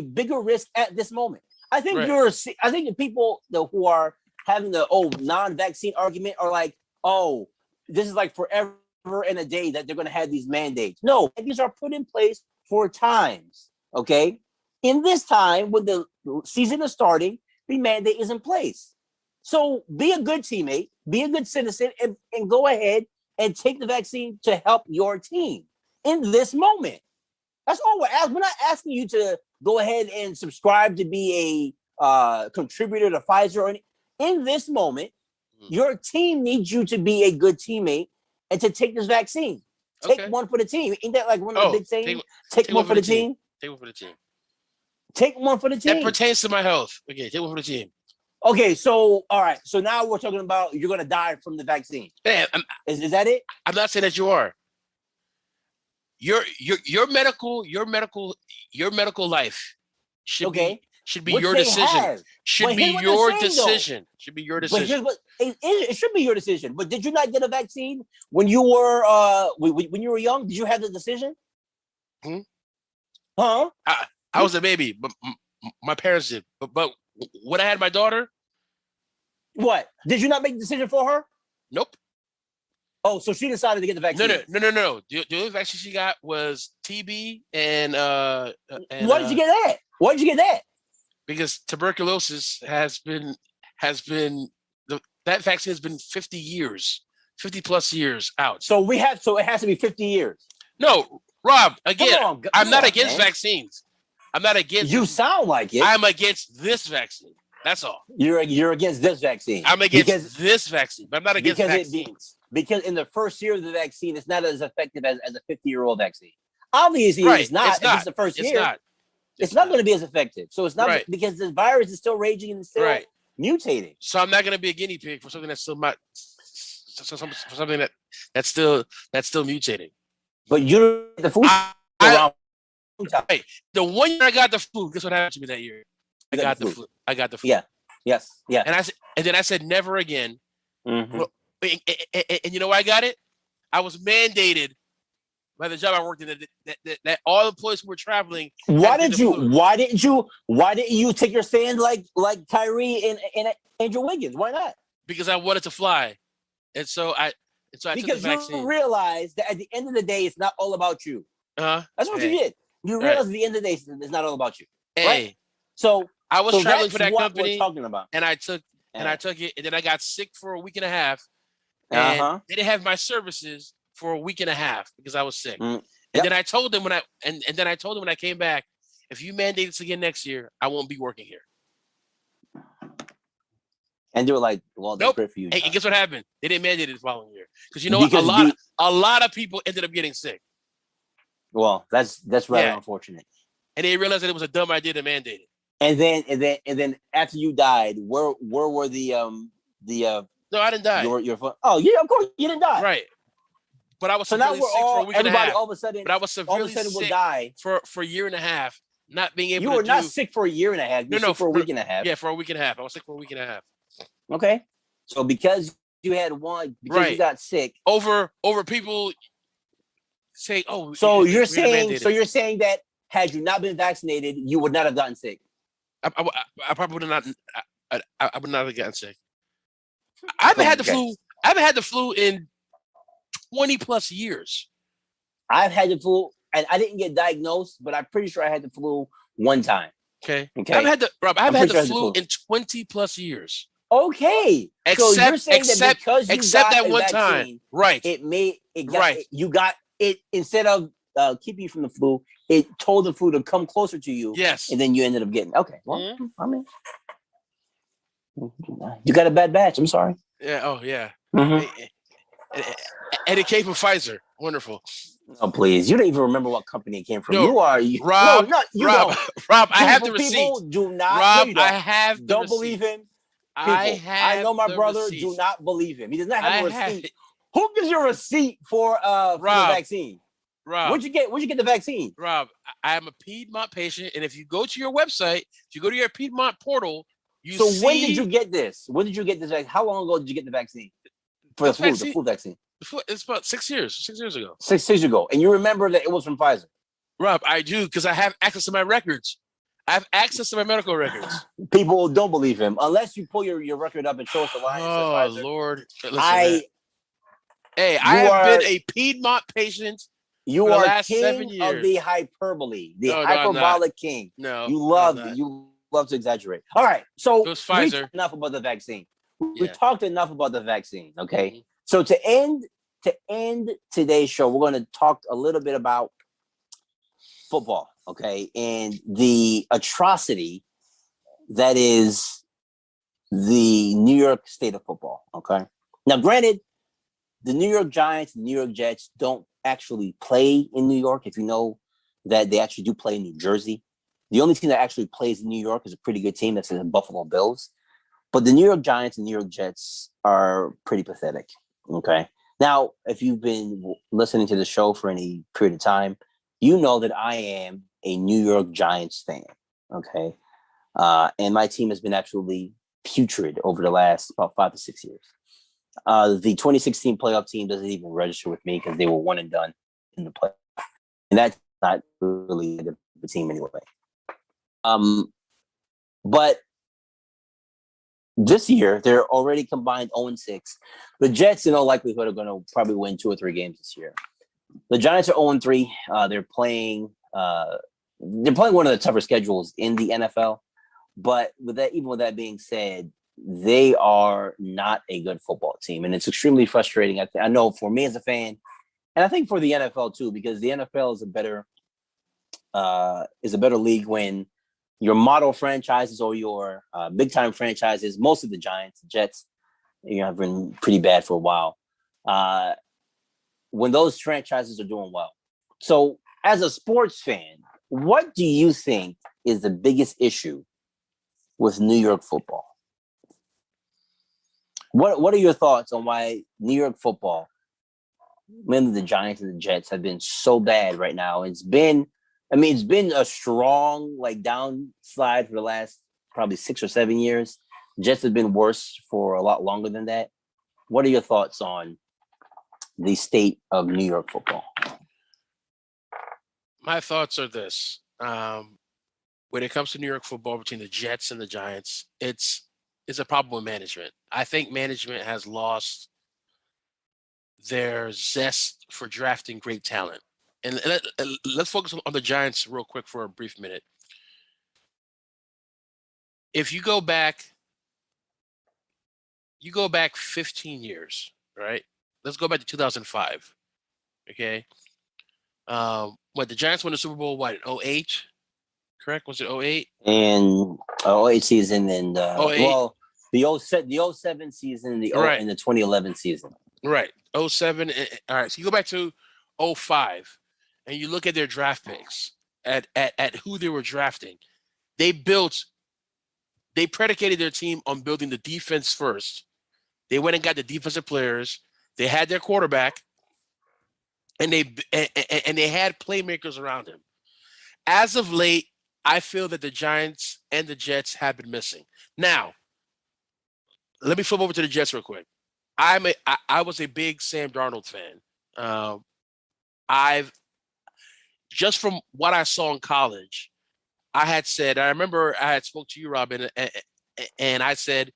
bigger risk at this moment. I think I think the people who are having the non-vaccine argument are like, this is like forever and a day that they're going to have these mandates. No, these are put in place for times. Okay, in this time when the season is starting, the mandate is in place. So be a good teammate, be a good citizen, and go ahead and take the vaccine to help your team in this moment. That's all we're asking. We're not asking you to go ahead and subscribe to be a contributor to Pfizer. Or anything. In this moment, your team needs you to be a good teammate and to take this vaccine. Take one for the team. Ain't that like one of the big sayings? Take one for the team. Take one for the team. Take one for the team. That pertains to my health. Okay, take one for the team. Okay, so all right. So now we're talking about you're gonna die from the vaccine. Man, is that it? I'm not saying that you are. Your medical life should be your decision. Should be your decision. Should be your decision. It should be your decision. But did you not get a vaccine when you were when you were young? Did you have the decision? Huh? I was a baby, but my parents did. But when I had my daughter, what? Did you not make the decision for her? Nope. Oh, so she decided to get the vaccine. No. The only vaccine she got was TB and Why did you get that? Why did you get that? Because tuberculosis has been that vaccine has been 50 years, 50 plus years out. So it has to be 50 years. No, Rob, again, I'm not against man. vaccines. I'm not against You sound like it. I'm against this vaccine. That's all. You're against this vaccine. I'm against this vaccine, but I'm not against vaccines. Because in the first year of the vaccine, it's not as effective as a 50-year-old vaccine. Obviously, Right. it's not. It's the first year. It's not going to be as effective. So it's not because the virus is still raging and still mutating. So I'm not going to be a guinea pig for something that's still not for something that's still mutating. But you don't get the food. The 1 year I got the flu, guess what happened to me that year? I got the flu. Yeah. Yes. Yeah. And then I said never again. Mm-hmm. Well, and you know why I got it? I was mandated by the job I worked in that all employees who were traveling. Why didn't you take your stand like Kyrie and Andrew Wiggins? Why not? Because I wanted to fly, and so I took the vaccine. Because you realized that at the end of the day, it's not all about you. That's what you did. You realized at the end of the day, it's not all about you. Hey, right? So I was traveling for that company. company, talking about. and I took it, and then I got sick for a week and a half, and they didn't have my services for a week and a half because I was sick. And then I told them when I came back, if you mandate this again next year, I won't be working here. And they were like, "Well, that's great for you." And guess what happened? They didn't mandate it the following year because you know what? A lot of people ended up getting sick. Well, that's rather unfortunate. And they realized that it was a dumb idea to mandate it. And then after you died, where were the No, I didn't die. Your oh yeah, of course you didn't die. Right. But I was so now sick for a week and a half. All of a sudden, but I was severely sick will die for a year and a half, not being able to. You were not sick for a year and a half. No, for a week and a half. Yeah, for a week and a half. I was sick for a week and a half. Okay. So because you had one, because you got sick over people saying, "Oh." So you're saying that had you not been vaccinated, you would not have gotten sick. I probably would not. I would not have gotten sick. I haven't had the flu. I haven't had the flu in 20 plus years. I've had the flu, and I didn't get diagnosed, but I'm pretty sure I had the flu one time. Okay. I haven't had the flu in 20 plus years. Okay. So you're saying that because you got that one vaccine, time, right? You got it instead of keeping you from the flu. It told the flu to come closer to you. Yes. And then you ended up getting. Okay. Well, I mean, you got a bad batch. I'm sorry. Yeah. Oh, yeah. Mm-hmm. And it came from Pfizer. Wonderful. Oh, please. You don't even remember what company it came from. No, Rob. Rob, I have the receipt. People do not. Rob, I have the Don't receipt. believe him. People, I know my brother. Receipt. Do not believe him. He does not have a receipt. Who gives you a receipt for the vaccine? Rob, where'd you get the vaccine? Rob, I am a Piedmont patient, and if you go to your website, if you go to your Piedmont portal, when did you get this? When did you get this? How long ago did you get the vaccine? For the flu vaccine. It's about 6 years. 6 years ago. 6 years ago, and you remember that it was from Pfizer. Rob, I do because I have access to my records. I have access to my medical records. People don't believe him unless you pull your record up and show us the line. Oh Lord! I have been a Piedmont patient. You for are the last king 7 years. of the hyperbole, hyperbolic king. No, you love to exaggerate. All right, so it was Pfizer. Enough about the vaccine. We talked enough about the vaccine. Okay, so to end today's show, we're going to talk a little bit about football. Okay, and the atrocity that is the New York state of football. Okay, now granted, the New York Giants and New York Jets don't actually play in New York. If you know that they actually do play in New Jersey. The only team that actually plays in New York is a pretty good team. That's the Buffalo Bills. But the New York Giants and New York Jets are pretty pathetic. Okay. Now, if you've been listening to the show for any period of time, you know that I am a New York Giants fan. Okay. And my team has been absolutely putrid over the last about 5 to 6 years. The 2016 playoff team doesn't even register with me because they were one and done in the playoff. And that's not really the team anyway. But this year, they're already combined 0-6. The Jets, in all likelihood, are going to probably win 2 or 3 games this year. The Giants are 0-3. They're playing one of the tougher schedules in the NFL. But even with that being said, they are not a good football team, and it's extremely frustrating. I know for me as a fan, and I think for the NFL too, because the NFL is a better league when your model franchises or your big time franchises, most of the Giants, Jets, have been pretty bad for a while. When those franchises are doing well. So, as a sports fan, what do you think is the biggest issue with New York football? What are your thoughts on why New York football, mainly the Giants and the Jets, have been so bad right now? It's been a strong downslide for the last probably 6 or 7 years. Jets have been worse for a lot longer than that. What are your thoughts on the state of New York football? My thoughts are this. When it comes to New York football, between the Jets and the Giants, it's a problem with management. I think management has lost their zest for drafting great talent. And let's focus on the Giants real quick for a brief minute. If you go back 15 years, right? Let's go back to 2005. Okay. The Giants won the Super Bowl, what, in 08? Correct? Was it 08? And 08 season and 08. the 07 season and Right. and the 2011 season. Right. 07. All right. So you go back to 05 and you look at their draft picks at who they were drafting. They predicated their team on building the defense first. They went and got the defensive players. They had their quarterback, and they had playmakers around him. As of late, I feel that the Giants and the Jets have been missing. Now, let me flip over to the Jets real quick. I was a big Sam Darnold fan. I've just from what I saw in college, I remember I had spoke to you, Robin, and I said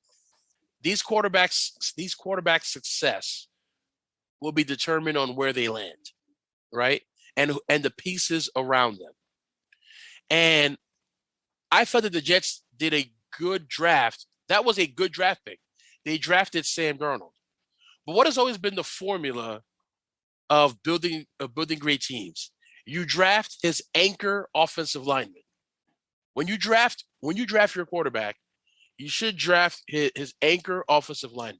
these quarterbacks' success will be determined on where they land, right? And the pieces around them. And I felt that the Jets did a good draft. That was a good draft pick. They drafted Sam Darnold. But what has always been the formula of building great teams? You draft his anchor offensive lineman. When you draft your quarterback, you should draft his anchor offensive lineman.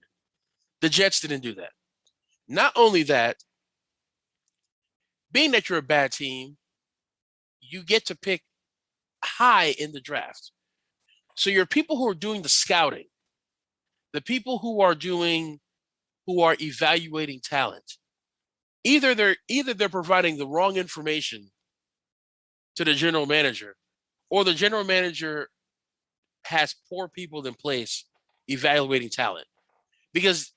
The Jets didn't do that. Not only that, being that you're a bad team, you get to pick high in the draft. So your people who are doing the scouting, the people who are evaluating talent, either they're providing the wrong information to the general manager, or the general manager has poor people in place evaluating talent. Because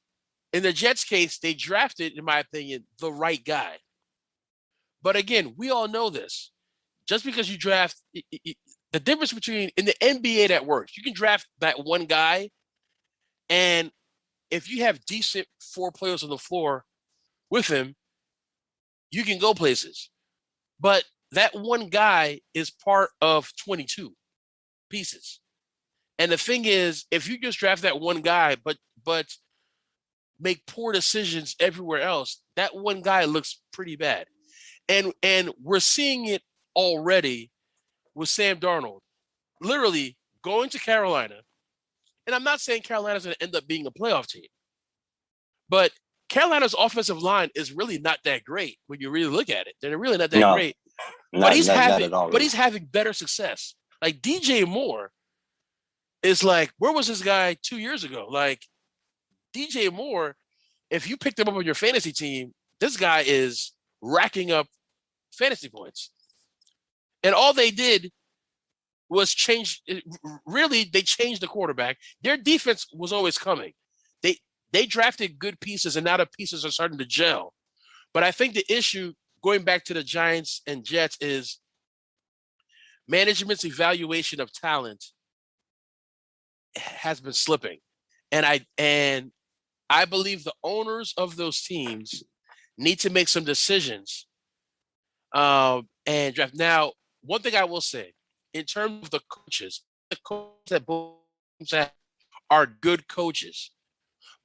in the Jets case, they drafted, in my opinion, the right guy. But again, we all know this. Just because you draft, the difference between in the NBA that works, you can draft that one guy, and if you have decent 4 players on the floor with him, you can go places. But that one guy is part of 22 pieces. And the thing is, if you just draft that one guy, but make poor decisions everywhere else, that one guy looks pretty bad. And we're seeing it already with Sam Darnold, literally going to Carolina. And I'm not saying Carolina's going to end up being a playoff team, but Carolina's offensive line is really not that great when you really look at it. They're really not that great. But he's having better success. Like DJ Moore is like, where was this guy 2 years ago? Like DJ Moore, if you picked him up on your fantasy team, this guy is racking up fantasy points. And all they did was change. Really, they changed the quarterback. Their defense was always coming. They drafted good pieces, and now the pieces are starting to gel. But I think the issue, going back to the Giants and Jets, is management's evaluation of talent has been slipping. And I believe the owners of those teams need to make some decisions and draft. Now, one thing I will say, in terms of the coaches that both teams have are good coaches.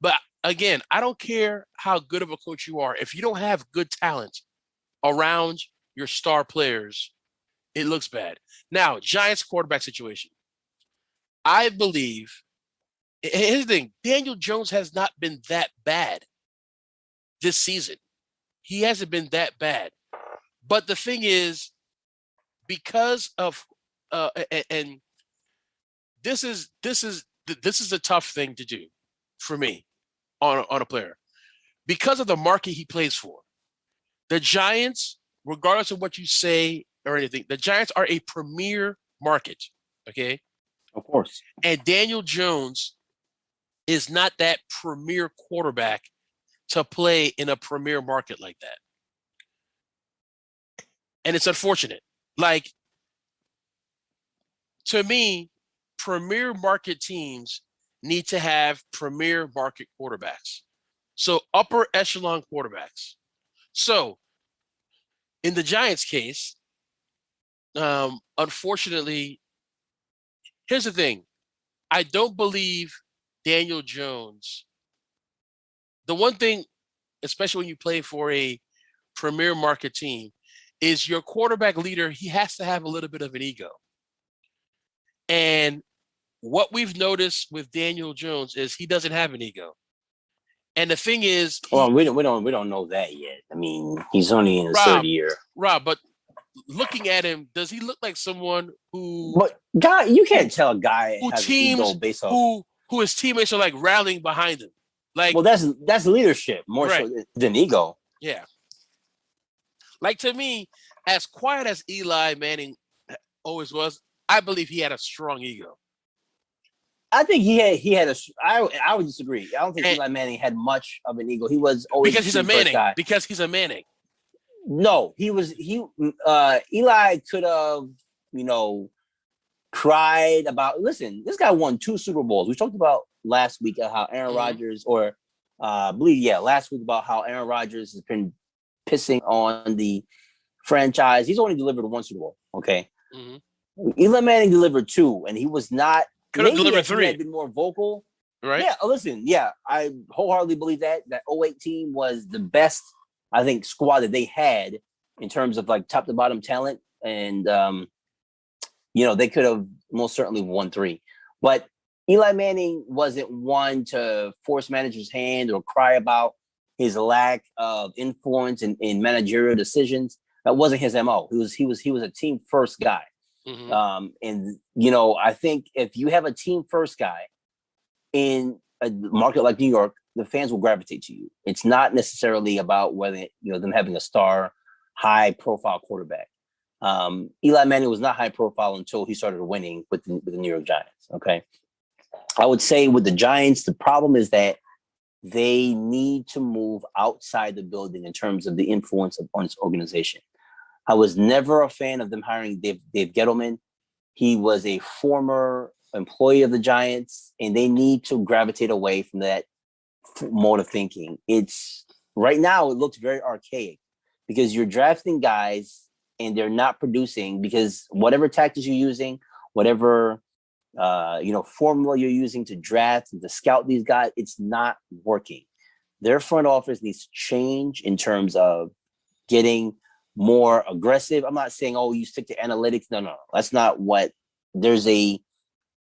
But again, I don't care how good of a coach you are. If you don't have good talent around your star players, it looks bad. Now, Giants quarterback situation. I believe, here's the thing, Daniel Jones has not been that bad this season. He hasn't been that bad. But the thing is, because of and this is a tough thing to do for me on a player because of the market he plays for. The Giants, regardless of what you say or anything, the Giants are a premier market. Okay. Of course. And Daniel Jones is not that premier quarterback to play in a premier market like that. And it's unfortunate. Like, to me, premier market teams need to have premier market quarterbacks. So upper echelon quarterbacks. So in the Giants case, unfortunately, here's the thing. I don't believe Daniel Jones. The one thing, especially when you play for a premier market team, is your quarterback leader, he has to have a little bit of an ego. And what we've noticed with Daniel Jones is he doesn't have an ego. And the thing is, we don't know that yet. I mean, he's only in his third year. Rob, but looking at him, does he look like someone who? But guy, you can't tell a guy who has teams an ego based off who his teammates are like rallying behind him. Like, well, that's leadership more so than ego. Yeah. Like, to me, as quiet as Eli Manning always was, I believe he had a strong ego. I think he had a. I would disagree. I don't think Eli Manning had much of an ego. He was always because he's a Manning. Guy. Because he's a Manning. No, Eli could have, cried about. Listen, this guy won 2 Super Bowls. We talked about last week how Aaron Rodgers, or last week about how Aaron Rodgers has been pissing on the franchise. He's only delivered 1 Super Bowl. Okay, Eli Manning delivered 2, and he was not. Could have delivered 3. He had been more vocal, right? Yeah. Listen, yeah, I wholeheartedly believe that 08 team was the best, I think, squad that they had in terms of like top to bottom talent, and they could have most certainly won 3. But Eli Manning wasn't one to force manager's hand or cry about his lack of influence in managerial decisions. That wasn't his MO. He was a team first guy. And I think if you have a team first guy in a market like New York, the fans will gravitate to you. It's not necessarily about whether them having a star, high profile quarterback. Eli Manning was not high profile until he started winning with the New York Giants. Okay, I would say with the Giants, the problem is that they need to move outside the building in terms of the influence on its organization. I was never a fan of them hiring Dave Gettleman. He was a former employee of the Giants, and they need to gravitate away from that mode of thinking. It's right now, it looks very archaic because you're drafting guys and they're not producing because whatever tactics you're using, whatever formula you're using to draft and to scout these guys, it's not working. Their front office needs to change in terms of getting more aggressive. I'm not saying, you stick to analytics. No. That's not what there's a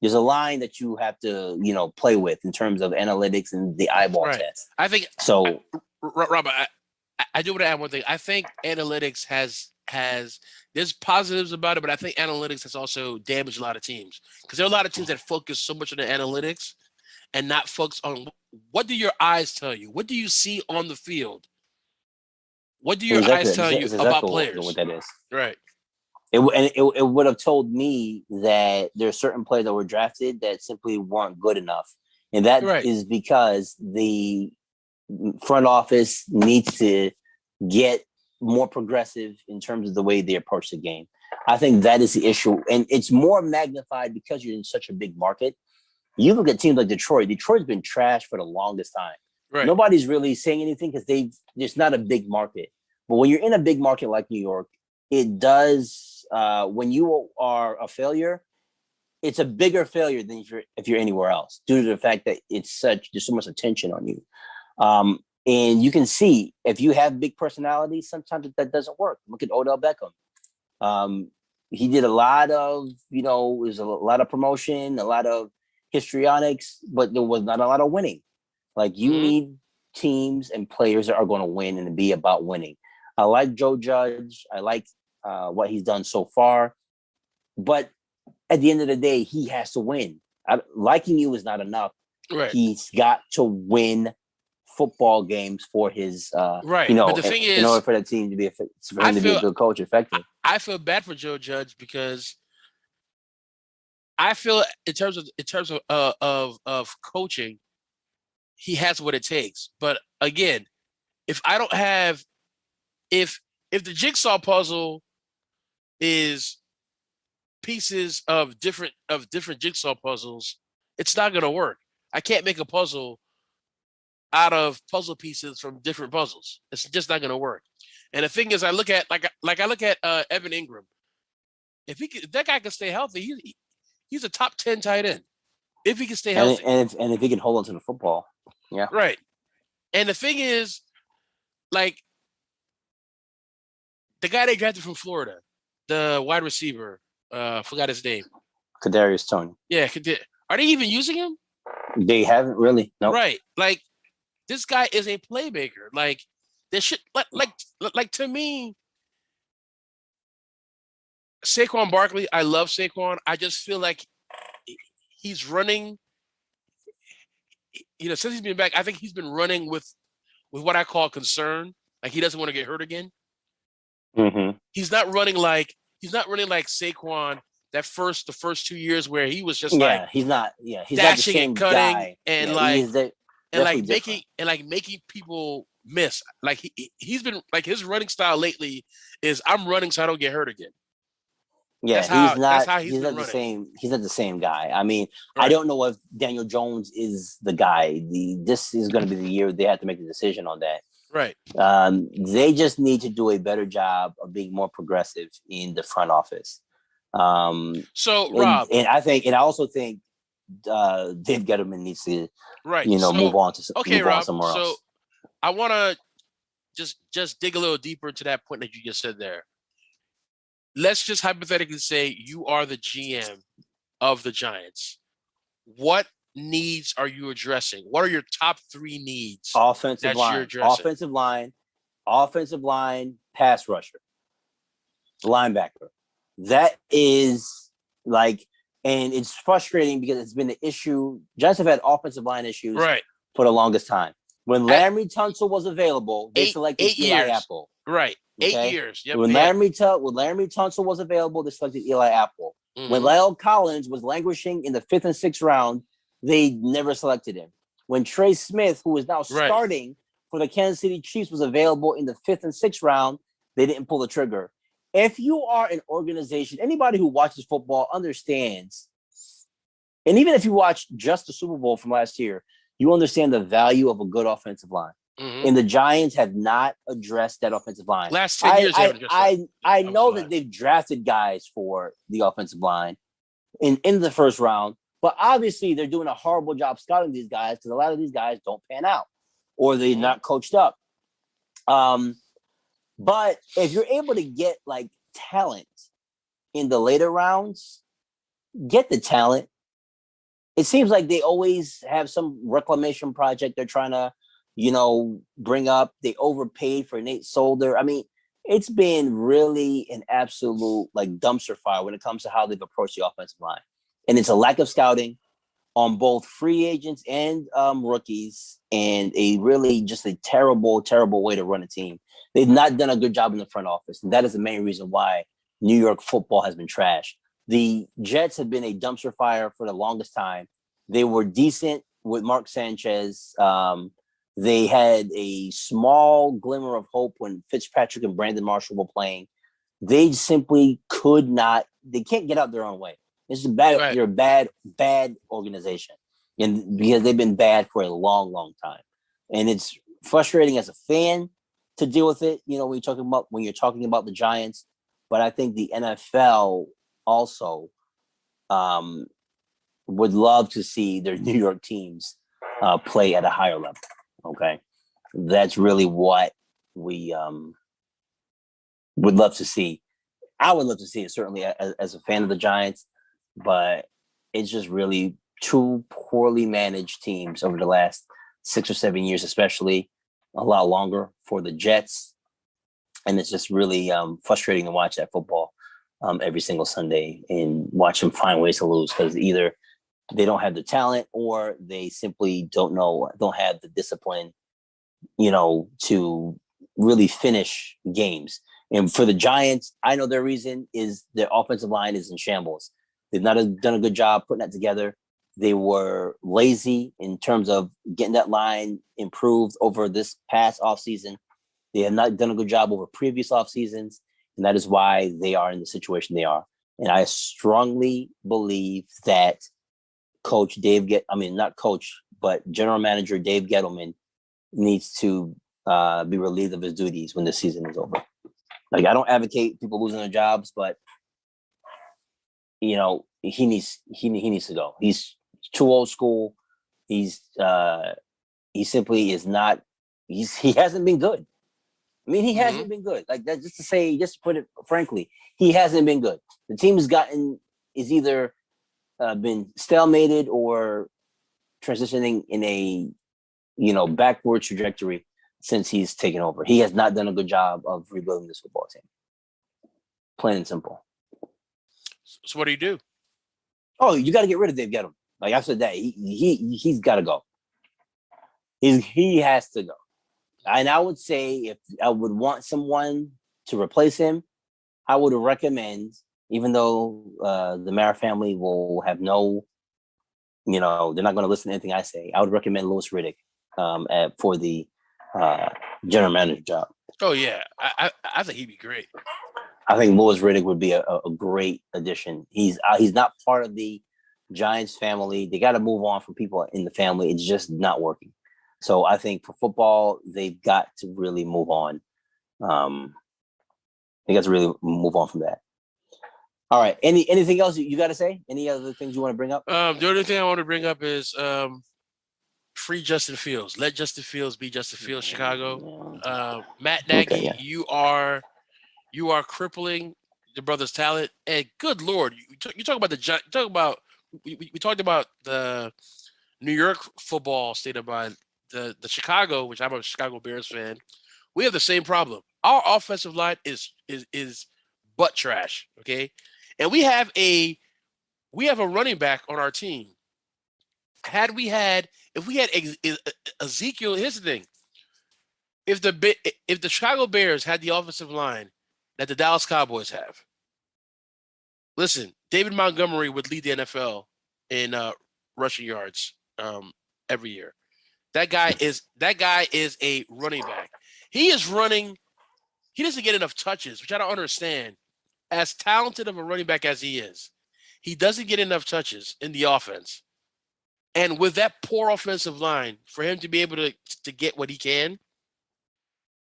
line that you have to, play with in terms of analytics and the eyeball test. I think so. Robert, I do want to add one thing. I think analytics has there's positives about it, but I think analytics has also damaged a lot of teams because there are a lot of teams that focus so much on the analytics and not focus on what do your eyes tell you? What do you see on the field? What do your eyes tell you about players? What that is, right? It would have told me that there are certain players that were drafted that simply weren't good enough, and that is because the front office needs to get more progressive in terms of the way they approach the game. I think that is the issue, and it's more magnified because you're in such a big market. You look at teams like Detroit. Detroit's been trashed for the longest time. Right. Nobody's really saying anything because it's not a big market. But when you're in a big market like New York, it does. When you are a failure, it's a bigger failure than if you're anywhere else, due to the fact that there's so much attention on you. And you can see if you have big personalities, sometimes that doesn't work. Look at Odell Beckham. He did a lot of, it was a lot of promotion, a lot of histrionics, but there was not a lot of winning. Like, you need teams and players that are going to win and be about winning. I like Joe Judge. I like what he's done so far. But at the end of the day, he has to win. Liking you is not enough. Right. He's got to win football games for his, right. But the thing is, in order for that team to be a good coach, effective. I feel bad for Joe Judge because I feel in terms of coaching, he has what it takes. But again, if the jigsaw puzzle is pieces of different jigsaw puzzles, it's not going to work. I can't make a puzzle out of puzzle pieces from different puzzles. It's just not going to work. And the thing is, I look at Evan Ingram. If that guy can stay healthy, he's a top 10 tight end. If he can stay healthy, and if he can hold on to the football, yeah, right. And the thing is, like, the guy they drafted from Florida, the wide receiver, forgot his name. Kadarius Toney. Yeah, are they even using him? They haven't really. No. Nope. Right. Like, this guy is a playmaker. Like, they should like to me, Saquon Barkley. I love Saquon. I just feel like he's running. Since he's been back, I think he's been running with what I call concern. Like, he doesn't want to get hurt again. Mm-hmm. He's not running like Saquon the first 2 years where he was just he's not the dashing same and cutting guy. and making people miss. Like, he's been like, his running style lately is, I'm running so I don't get hurt again. Yeah, he's not the same. He's not the same guy. I mean, right. I don't know if Daniel Jones is the guy. This is going to be the year they have to make a decision on that. Right. They just need to do a better job of being more progressive in the front office. Rob, and I also think Dave Gettleman needs to, move on somewhere else. So I want to just dig a little deeper into that point that you just said there. Let's just hypothetically say you are the GM of the Giants. What needs are you addressing? What are your top 3 needs? Offensive line, pass rusher, linebacker. That is like, and it's frustrating because it's been an issue. Giants have had offensive line issues for the longest time. When Larry Tunsil was available, they selected Eli Apple. Right. Okay? 8 years. Yep. When Larry Tunsil was available, they selected Eli Apple. Mm-hmm. When Lyle Collins was languishing in the 5th and 6th round, they never selected him. When Trey Smith, who is now starting for the Kansas City Chiefs, was available in the 5th and 6th round, they didn't pull the trigger. If you are an organization, anybody who watches football understands, and even if you watch just the Super Bowl from last year, you understand the value of a good offensive line. Mm-hmm. And the Giants have not addressed that offensive line. Last 10 years, I know that they've drafted guys for the offensive line in the first round, but obviously they're doing a horrible job scouting these guys because a lot of these guys don't pan out or they're not coached up. But if you're able to get like talent in the later rounds, get the talent. It seems like they always have some reclamation project they're trying to, bring up. They overpaid for Nate Solder. I mean, it's been really an absolute like dumpster fire when it comes to how they've approached the offensive line. And it's a lack of scouting on both free agents and rookies, and just a terrible, terrible way to run a team. They've not done a good job in the front office. And that is the main reason why New York football has been trash. The Jets have been a dumpster fire for the longest time. They were decent with Mark Sanchez. They had a small glimmer of hope when Fitzpatrick and Brandon Marshall were playing. They simply could not. They can't get out their own way. This is bad. Right. You're a bad organization. and because they've been bad for a long, long time, and it's frustrating as a fan to deal with it. When you're talking about the Giants, but I think the NFL also would love to see their New York teams play at a higher level. Okay, that's really what we would love to see. I would love to see it, certainly as a fan of the Giants, but it's just really two poorly managed teams over the last 6 or 7 years, especially a lot longer for the Jets. And it's just really frustrating to watch that football every single Sunday and watch them find ways to lose, because either they don't have the talent or they simply don't have the discipline, to really finish games. And for the Giants, I know their reason is their offensive line is in shambles. They've not done a good job putting that together. They were lazy in terms of getting that line improved over this past offseason. They have not done a good job over previous off seasons, and that is why they are in the situation they are. And I strongly believe that General Manager Dave Gettleman needs to be relieved of his duties when the season is over. Like, I don't advocate people losing their jobs, but he needs to go. He's too old school. He simply is not. He hasn't been good. I mean, he hasn't been good. Like that, just to put it frankly, he hasn't been good. The team is either been stalemated or transitioning in a backward trajectory since he's taken over. He has not done a good job of rebuilding this football team. Plain and simple. So what do you do? Oh, you got to get rid of Dave Gettleman. Like I said, that he's got to go. He has to go. And I would say, if I would want someone to replace him, I would recommend, even though the Mara family will have no, they're not going to listen to anything I say, I would recommend Louis Riddick for the general manager job. Oh yeah, I think he'd be great. I think Louis Riddick would be a great addition. He's not part of the Giants family. They got to move on from people in the family. It's just not working. So I think for football, they've got to really move on. They got to really move on from that. All right. Anything else you got to say? Any other things you want to bring up? The only thing I want to bring up is free Justin Fields. Let Justin Fields be Justin Fields. Chicago. Matt Nagy, Okay, yeah. you are crippling the brother's talent. And good Lord, you talk about we talked about the New York football state of mind. The Chicago, which I'm a Chicago Bears fan, we have the same problem. Our offensive line is butt trash. Okay, and we have a running back on our team. If we had Ezekiel, here's the thing: if the Chicago Bears had the offensive line that the Dallas Cowboys have, listen, David Montgomery would lead the NFL in rushing yards every year. That guy is a running back. He is running. He doesn't get enough touches, which I don't understand. As talented of a running back as he is, he doesn't get enough touches in the offense. And with that poor offensive line, for him to be able to get what he can,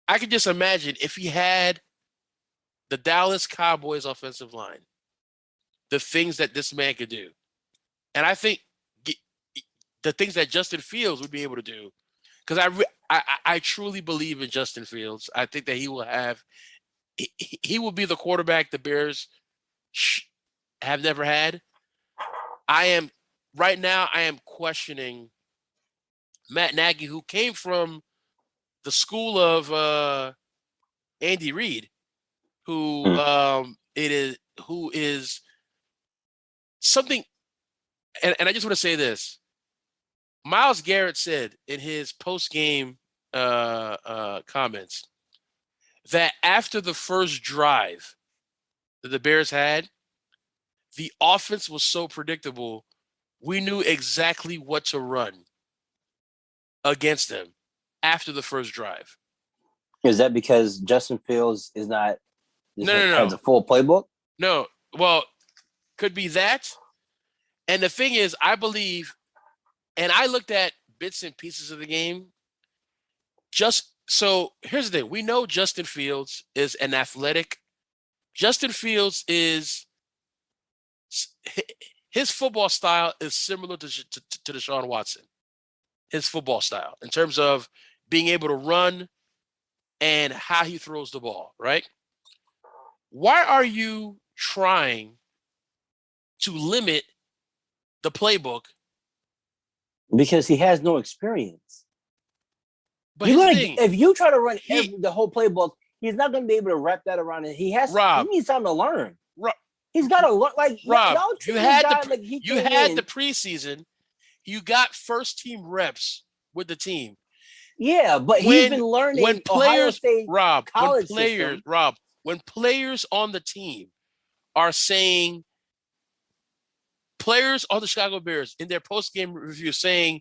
I could just imagine if he had the Dallas Cowboys offensive line, the things that this man could do. And I think the things that Justin Fields would be able to do, because I truly believe in Justin Fields. I think that he will be the quarterback the Bears have never had. Right now I am questioning Matt Nagy, who came from the school of Andy Reid, who is something. And I just want to say this. Myles Garrett said in his post-game comments that after the first drive that the Bears had, the offense was so predictable, we knew exactly what to run against them after the first drive. Is that because Justin Fields has a full playbook? No. Well, could be that. And the thing is, I believe, And I looked at bits and pieces of the game. Just so here's the thing. We know Justin Fields is an athletic. Justin Fields is his football style is similar to Deshaun Watson. His football style in terms of being able to run and how he throws the ball, right? Why are you trying to limit the playbook? Because he has no experience. But here's the thing. If you try to run the whole playbook, he's not going to be able to wrap that around it. He needs time to learn. He's got to learn. Like, Rob, you had the preseason. You got first team reps with the team. Yeah, but he's been learning when players, Rob, when players on the team are saying, players on the Chicago Bears in their post-game review saying,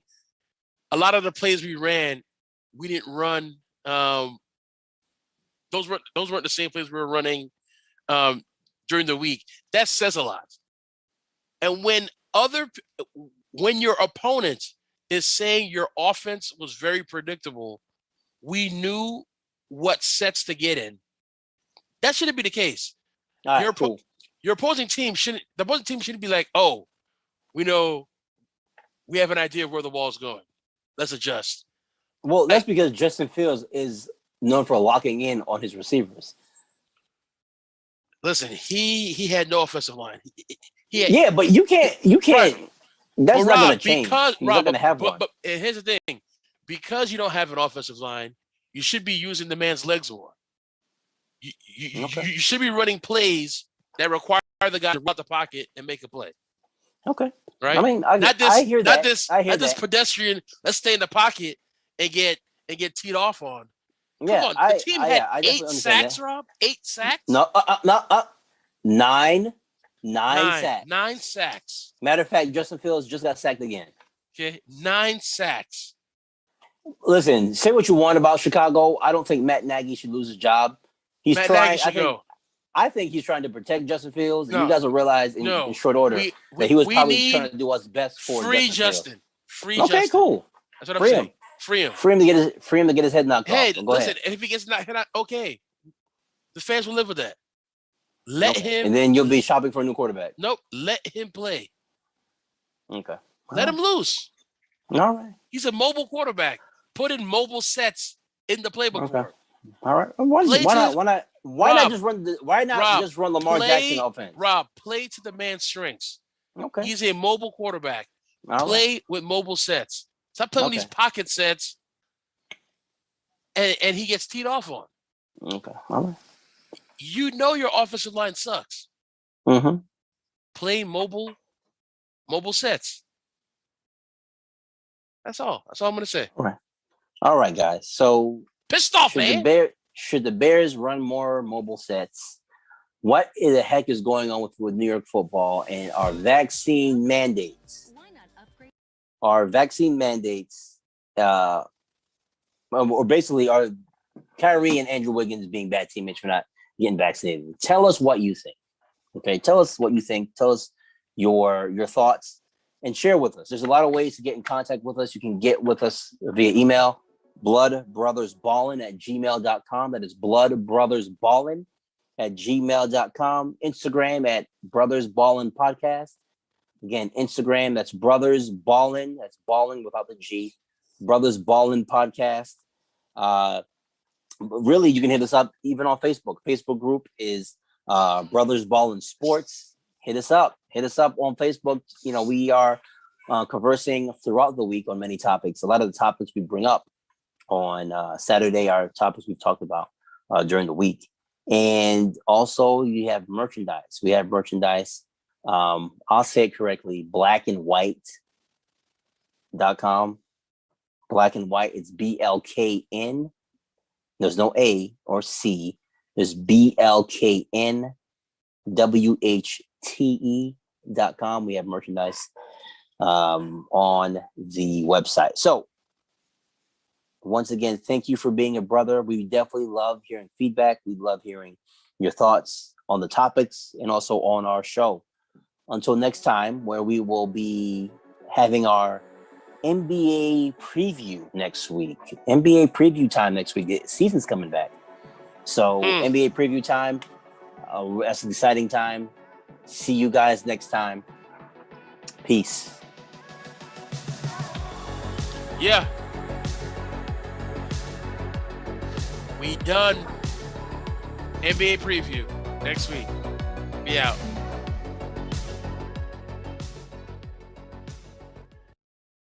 a lot of the plays we ran, we didn't run. Those weren't the same plays we were running during the week. That says a lot. And when your opponent is saying your offense was very predictable, we knew what sets to get in. That shouldn't be the case. Your opposing team shouldn't be like, oh, we know, we have an idea of where the ball's going. Let's adjust. Well, that's because Justin Fields is known for locking in on his receivers. Listen, he had no offensive line. But you can't. Right. That's not going to change. He's not going to have one. But here's the thing: because you don't have an offensive line, you should be using the man's legs more. You should be running plays that require the guy to run out the pocket and make a play. Okay. Right. I mean, I hear that. Not this pedestrian. Let's stay in the pocket and get teed off on. Yeah, Come on. The team had 8 sacks, Rob. 8 sacks. No, 9 sacks. 9 sacks. Matter of fact, Justin Fields just got sacked again. Okay, 9 sacks. Listen, say what you want about Chicago. I don't think Matt Nagy should lose his job. He's trying. I think he's trying to protect Justin Fields. No. You guys will realize in short order that he was probably trying to do what's best for Justin. Free Justin. Okay, cool. That's what I'm saying. Free him. Free him to get his head knocked off. Hey, listen, if he gets knocked out, okay. The fans will live with that. Let him. And then you'll be shopping for a new quarterback. Nope. Let him play. Okay. Let him loose. All right. He's a mobile quarterback. Put in mobile sets in the playbook for him. All right. Why not just run Lamar Jackson offense? Rob, play to the man's strengths. Okay. He's a mobile quarterback. Play with mobile sets. Stop playing these pocket sets, and he gets teed off on. Okay. All right. You know your offensive line sucks. Mm-hmm. Play mobile sets. That's all. That's all I'm going to say. All right, guys. So pissed off, man. Should the Bears run more mobile sets? What the heck is going on with New York football and our vaccine mandates? Our vaccine mandates, or basically our Kyrie and Andrew Wiggins being bad teammates for not getting vaccinated. Tell us what you think. Okay, tell us what you think. Tell us your thoughts and share with us. There's a lot of ways to get in contact with us. You can get with us via email, bloodbrothersballin@gmail.com. That is bloodbrothersballin@gmail.com. Instagram at Brothers Ballin Podcast. Again, Instagram, that's Brothers Ballin. That's Ballin without the G. Brothers Ballin Podcast. Really, you can hit us up even on Facebook. Facebook group is Brothers Ballin Sports. Hit us up. Hit us up on Facebook. You know, we are conversing throughout the week on many topics. A lot of the topics we bring up on Saturday are topics we've talked about during the week. And also, you have merchandise. We have merchandise. I'll say it correctly, blackandwhite.com. Black and white, it's BLKN. There's no A or C. There's BLKNWHTE.com. We have merchandise on the website. So once again, thank you for being a brother. We definitely love hearing feedback. We love hearing your thoughts on the topics and also on our show. Until next time, where we will be having our NBA preview next week. NBA preview time next week. The season's coming back. So NBA preview time. That's an exciting time. See you guys next time. Peace. Yeah. We done. NBA preview next week. Be out.